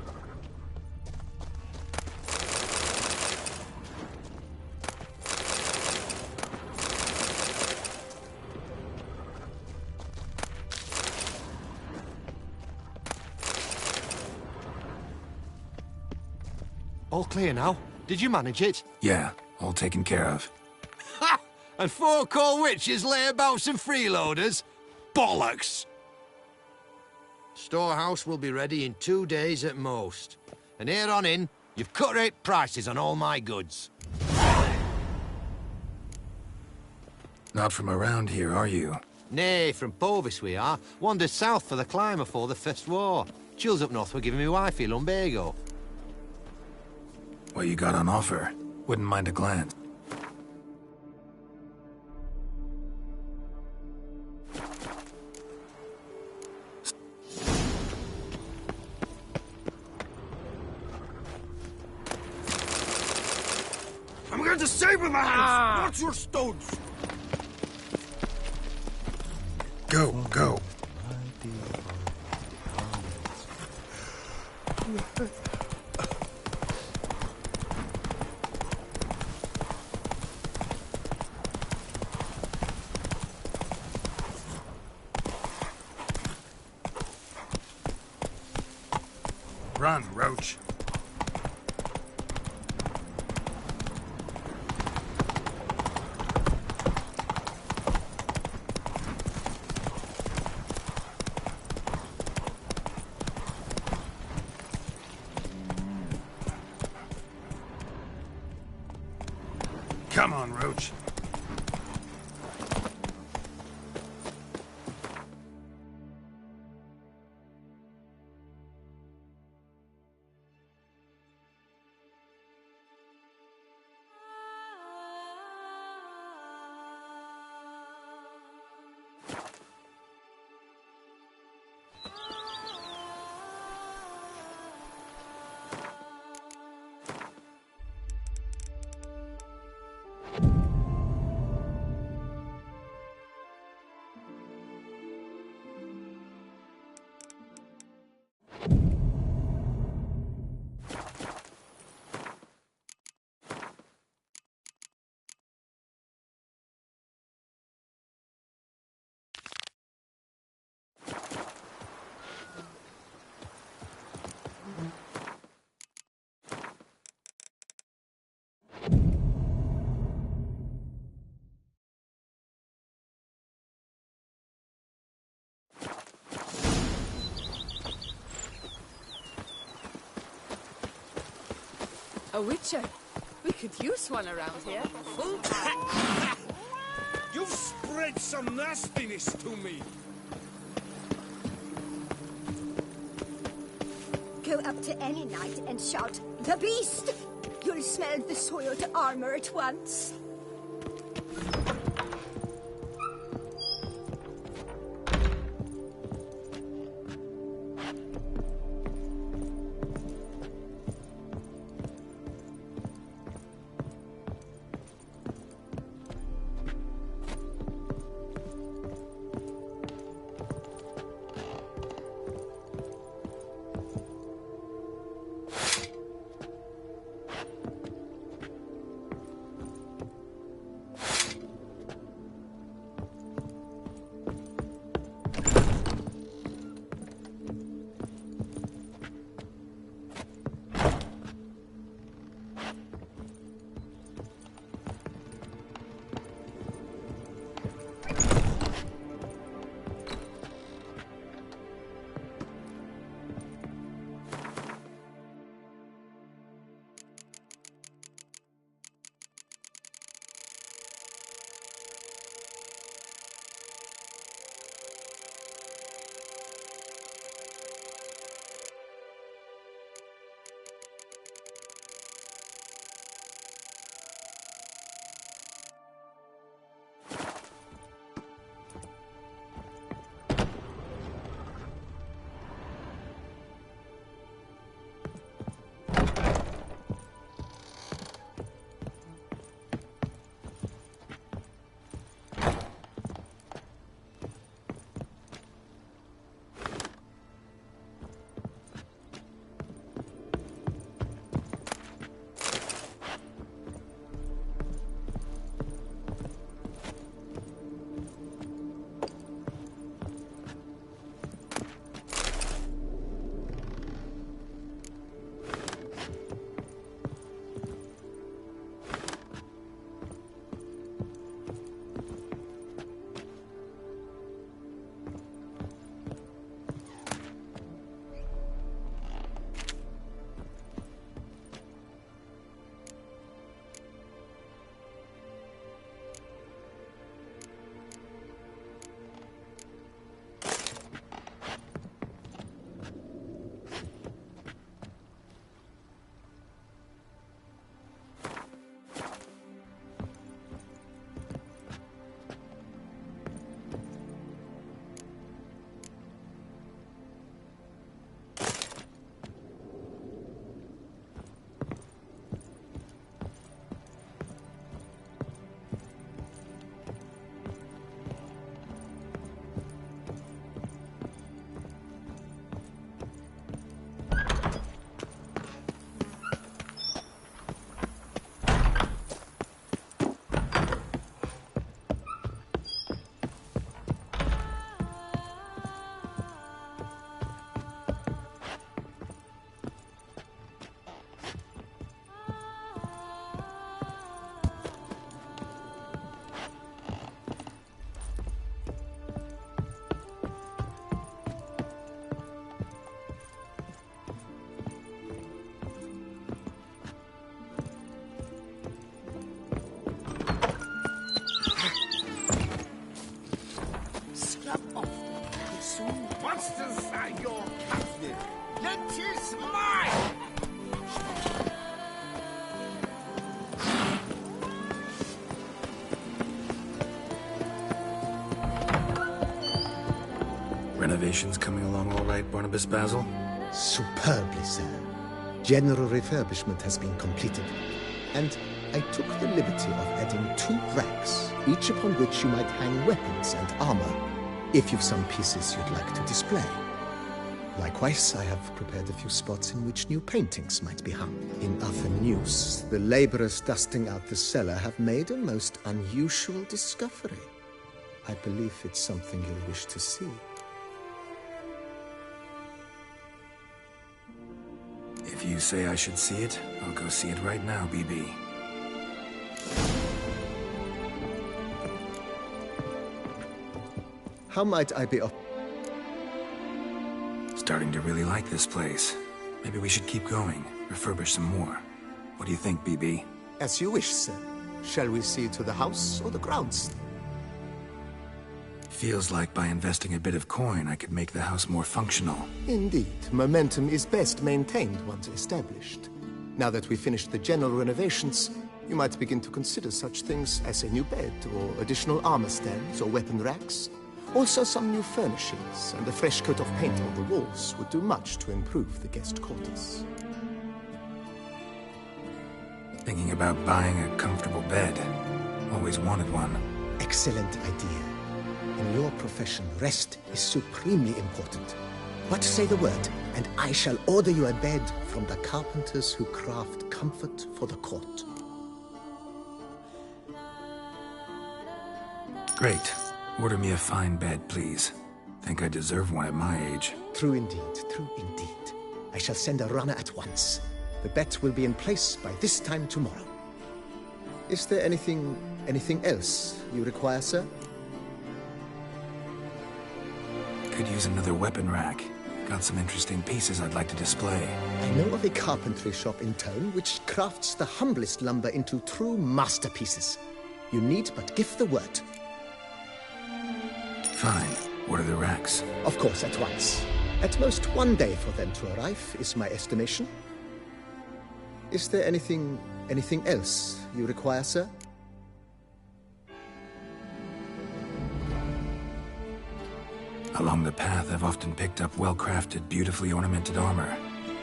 All clear now? Did you manage it? Yeah, all taken care of. Ha! And 4 cold witches layabouts and freeloaders? Bollocks! Storehouse will be ready in 2 days at most. And here on in, you've cut rate prices on all my goods. Not from around here, are you? Nay, from Povis we are. Wandered south for the climb afore the First War. Chills up north were giving me wifey lumbago. What you got on offer? Wouldn't mind a glance. I'm going to save with my hands, not your stones! Go, go. Run, Roach. Come on, Roach. A witcher. We could use one around here. You've spread some nastiness to me. Go up to any knight and shout, "The beast!" You'll smell the soiled armor at once. renovations coming along all right, Barnabas Basil? Superbly, sir. General refurbishment has been completed, and I took the liberty of adding 2 racks, each upon which you might hang weapons and armor, if you've some pieces you'd like to display. Likewise, I have prepared a few spots in which new paintings might be hung. In other news, the laborers dusting out the cellar have made a most unusual discovery. I believe it's something you'll wish to see. If you say I should see it, I'll go see it right now, BB. How might I be of... Starting to really like this place. Maybe we should keep going, refurbish some more. What do you think, BB? As you wish, sir. Shall we see to the house or the grounds? Feels like by investing a bit of coin, I could make the house more functional. Indeed. Momentum is best maintained once established. Now that we've finished the general renovations, you might begin to consider such things as a new bed, or additional armor stands or weapon racks. Also, some new furnishings and a fresh coat of paint on the walls would do much to improve the guest quarters. Thinking about buying a comfortable bed. Always wanted one. Excellent idea. In your profession, rest is supremely important. But say the word, and I shall order you a bed from the carpenters who craft comfort for the court. Great. Order me a fine bed, please. Think I deserve one at my age. True indeed, true indeed. I shall send a runner at once. The bet will be in place by this time tomorrow. Is there anything else you require, sir? Could use another weapon rack. Got some interesting pieces I'd like to display. I know of a carpentry shop in town which crafts the humblest lumber into true masterpieces. You need but give the word. Fine. Order the racks. Of course, at once. At most 1 day for them to arrive, is my estimation. Is there anything else you require, sir? Along the path, I've often picked up well-crafted, beautifully ornamented armor.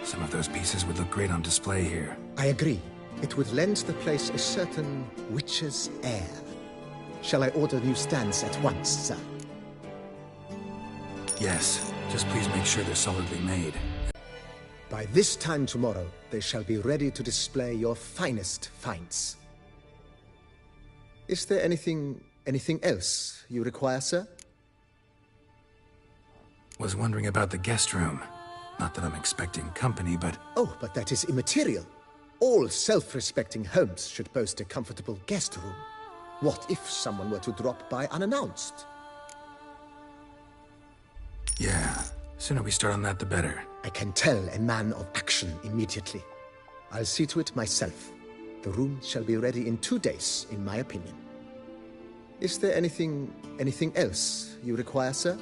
Some of those pieces would look great on display here. I agree. It would lend the place a certain witch's air. Shall I order new stands at once, sir? Yes. Just please make sure they're solidly made. By this time tomorrow, they shall be ready to display your finest finds. Is there anything else you require, sir? Was wondering about the guest room. Not that I'm expecting company, but... Oh, but that is immaterial. All self-respecting homes should boast a comfortable guest room. What if someone were to drop by unannounced? Yeah. Sooner we start on that, the better. I can tell a man of action immediately. I'll see to it myself. The room shall be ready in 2 days, in my opinion. Is there anything else you require, sir?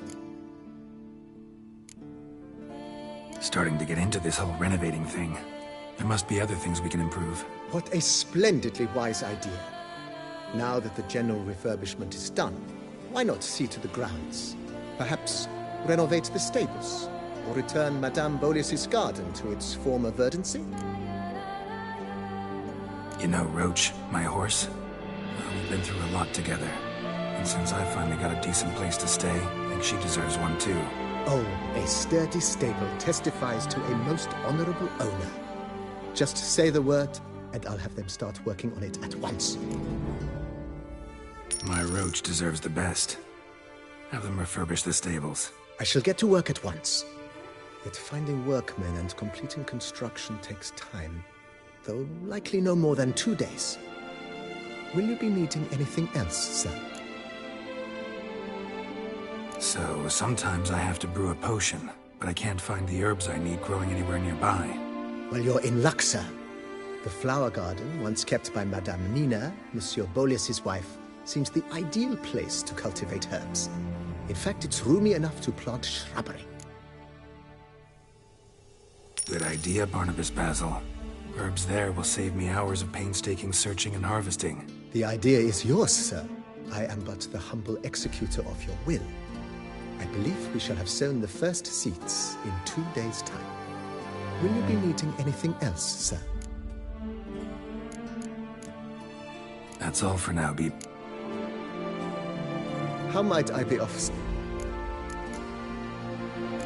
Starting to get into this whole renovating thing. There must be other things we can improve. What a splendidly wise idea. Now that the general refurbishment is done, why not see to the grounds? Perhaps renovate the stables, or return Madame Bolis's garden to its former verdancy? You know Roach, my horse? Well, we've been through a lot together. And since I finally got a decent place to stay, I think she deserves one too. Oh, a sturdy stable testifies to a most honorable owner. Just say the word, and I'll have them start working on it at once. My Roach deserves the best. Have them refurbish the stables. I shall get to work at once. Yet finding workmen and completing construction takes time, though likely no more than 2 days. Will you be needing anything else, sir? So, sometimes I have to brew a potion, but I can't find the herbs I need growing anywhere nearby. Well, you're in luck, sir. The flower garden, once kept by Madame Nina, Monsieur Bolis's wife, seems the ideal place to cultivate herbs. In fact, it's roomy enough to plant shrubbery. Good idea, Barnabas Basil. Herbs there will save me hours of painstaking searching and harvesting. The idea is yours, sir. I am but the humble executor of your will. I believe we shall have sown the first seeds in 2 days' time. Will you be needing anything else, sir? That's all for now, Beep. How might I be of...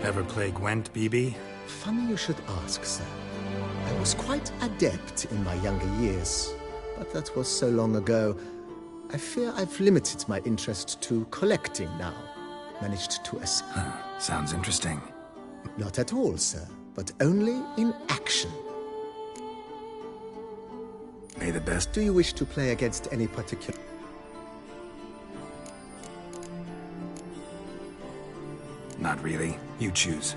Ever play Gwent, BB? Funny you should ask, sir. I was quite adept in my younger years, but that was so long ago. I fear I've limited my interest to collecting now. Managed to Sounds interesting. Not at all, sir, but only in action. May the best... Do you wish to play against any particular... Not really. You choose.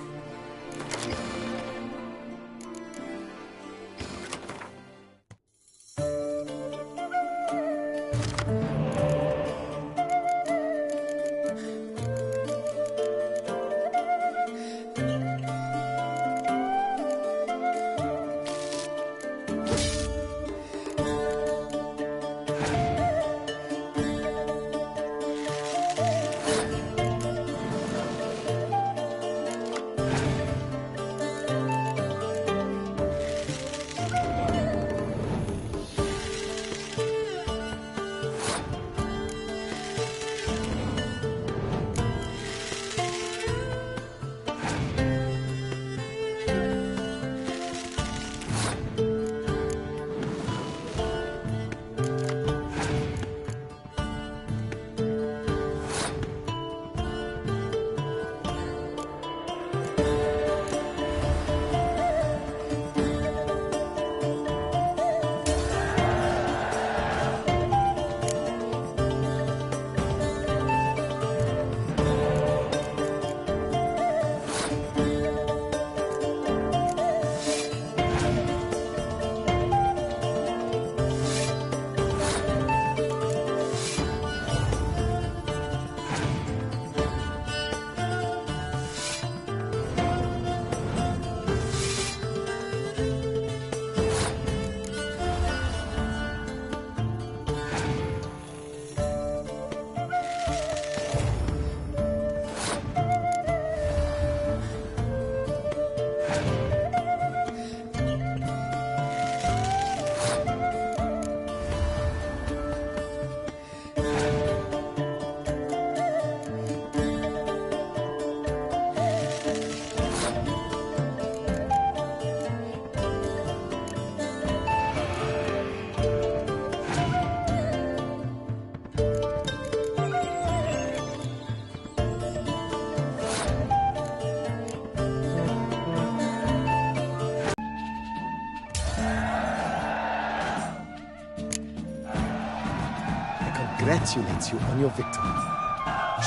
Congratulate you on your victory.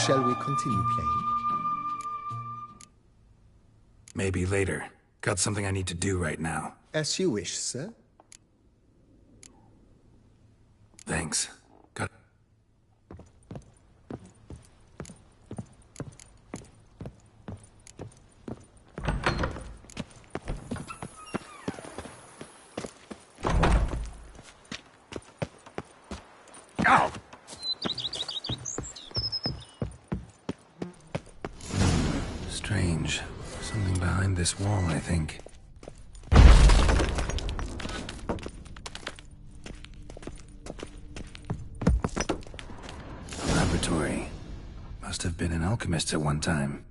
Shall we continue playing? Maybe later. Got something I need to do right now. As you wish, sir. Thanks. Got... Ow! Strange. Something behind this wall, I think. A laboratory. Must have been an alchemist at one time.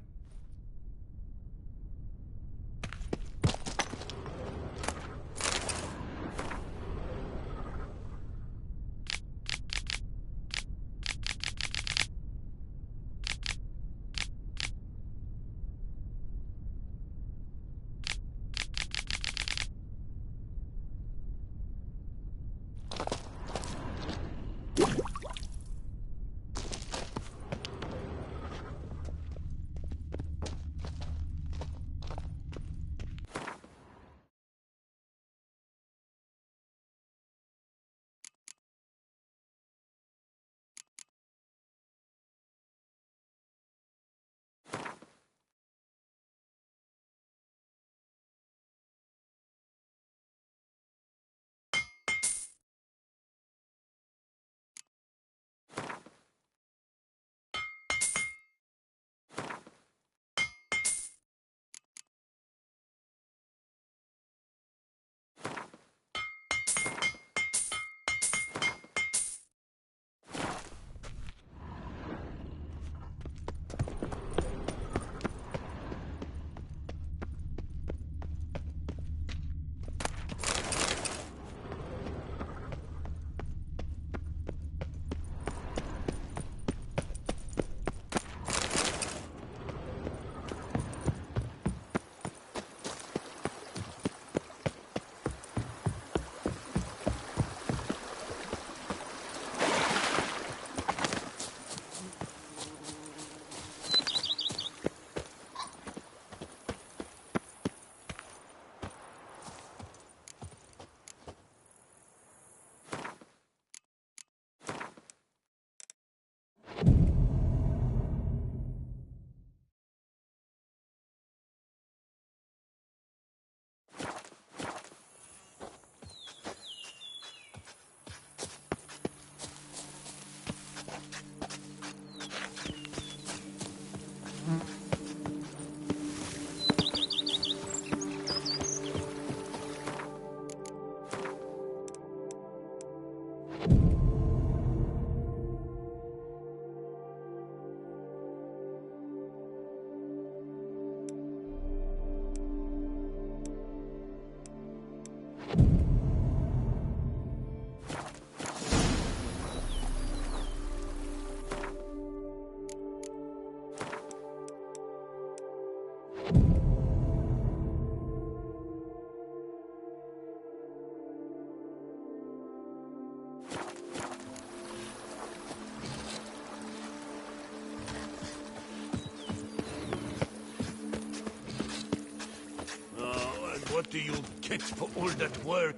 What do you get for all that work?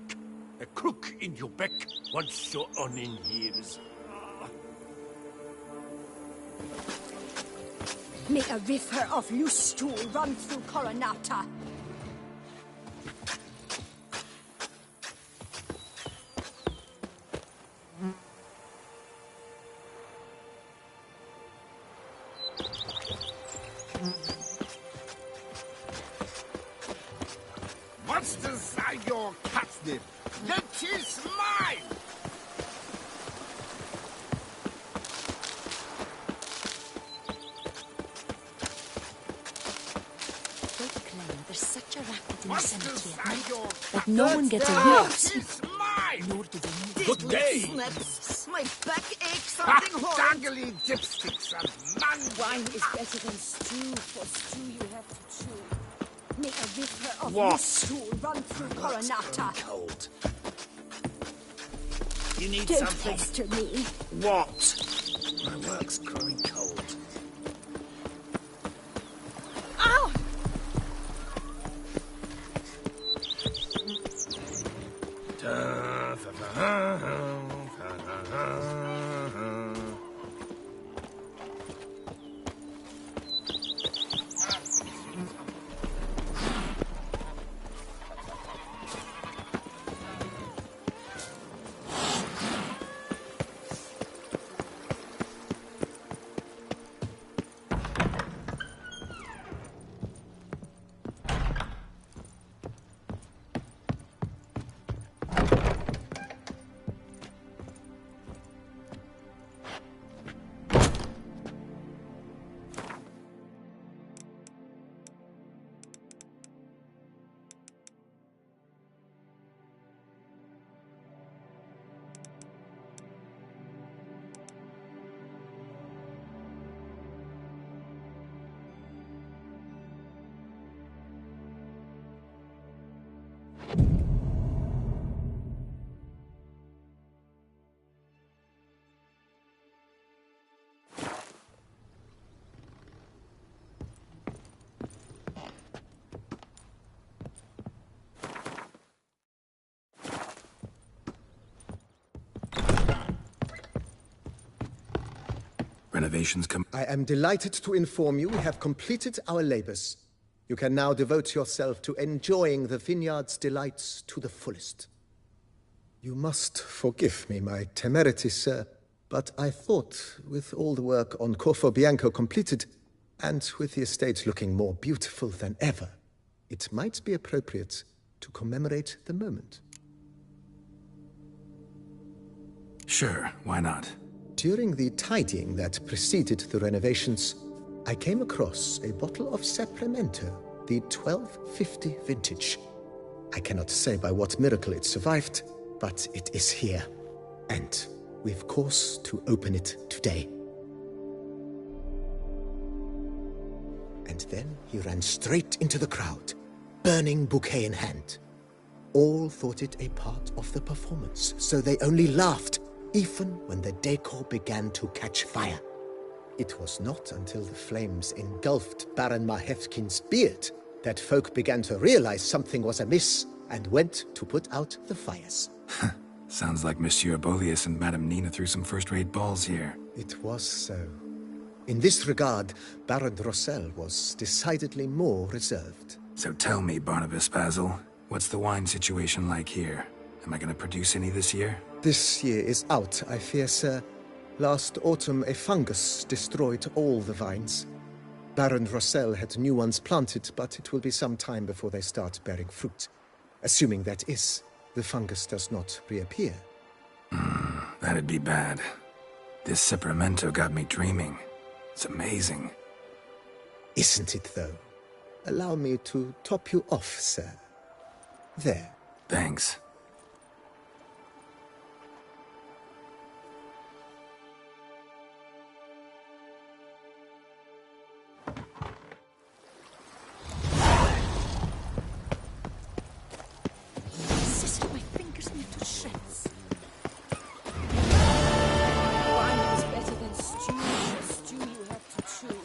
A crook in your back once you're on in years. May a river of loose stool run through Coronata. Monsters are your catnip. That is mine! They claim there's such a racket in the Monsters cemetery are at night your that no one gets a That word. is mine! Nor do they know. Good day! Snips. My back aches something horrible. Dangly dipsticks and man. Wine is better than stew. For stew you have to chew. May a river of What? loose stool run through Coronata. Cold. You need Don't something? pester me. What? My work's growing cold. Ow! Renovations come. I am delighted to inform you we have completed our labors. You can now devote yourself to enjoying the vineyard's delights to the fullest. You must forgive me my temerity, sir, but I thought, with all the work on Corfo Bianco completed, and with the estate looking more beautiful than ever, it might be appropriate to commemorate the moment. Sure, why not? During the tidying that preceded the renovations, I came across a bottle of Sapramento, the 1250 vintage. I cannot say by what miracle it survived, but it is here. And we've cause to open it today. And then he ran straight into the crowd, burning bouquet in hand. All thought it a part of the performance, so they only laughed, even when the decor began to catch fire. It was not until the flames engulfed Baron Mahevkin's beard that folk began to realize something was amiss and went to put out the fires. Sounds like Monsieur Bolius and Madame Nina threw some first-rate balls here. It was so. In this regard, Baron Rossel was decidedly more reserved. So tell me, Barnabas Basil, what's the wine situation like here? Am I going to produce any this year? This year is out, I fear, sir. Last autumn, a fungus destroyed all the vines. Baron Rossel had new ones planted, but it will be some time before they start bearing fruit. Assuming that is, the fungus does not reappear. That'd be bad. This Sacramento got me dreaming. It's amazing. Isn't it, though? Allow me to top you off, sir. There. Thanks. Sister, my fingers need to shreds. Wine is better than stew. The stew you have to chew.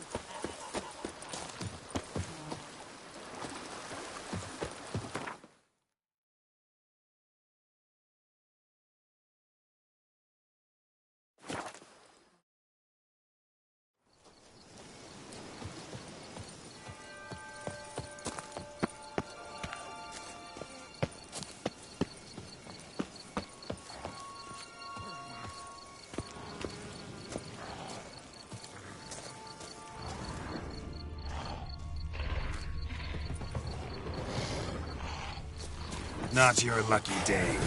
Not your lucky day.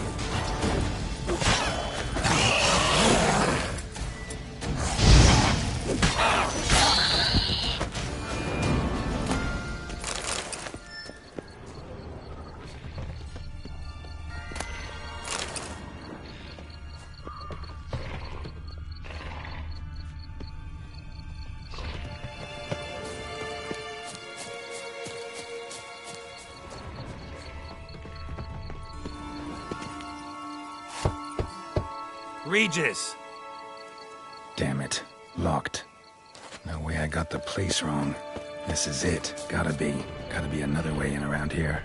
Regis! Damn it. Locked. No way I got the place wrong. This is it. Gotta be. Gotta be another way in around here.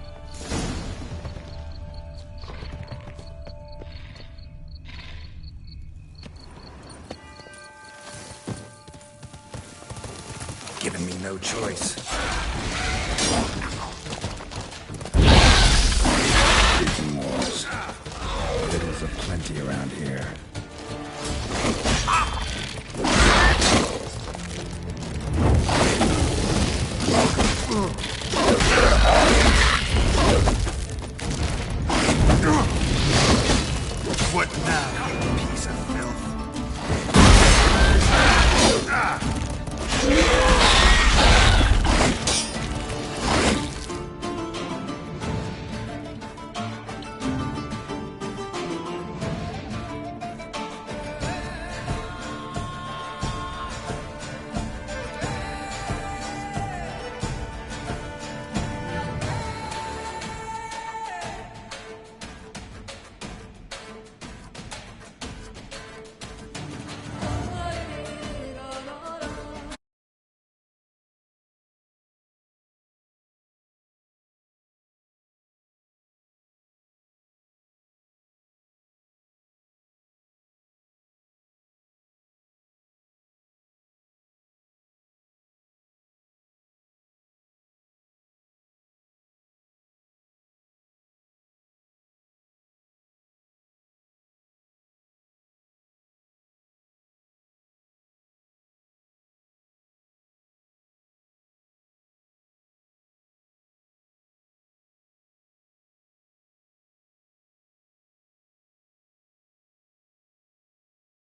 Giving me no choice. Prison walls. Riddles of plenty around here. What now, you piece of filth?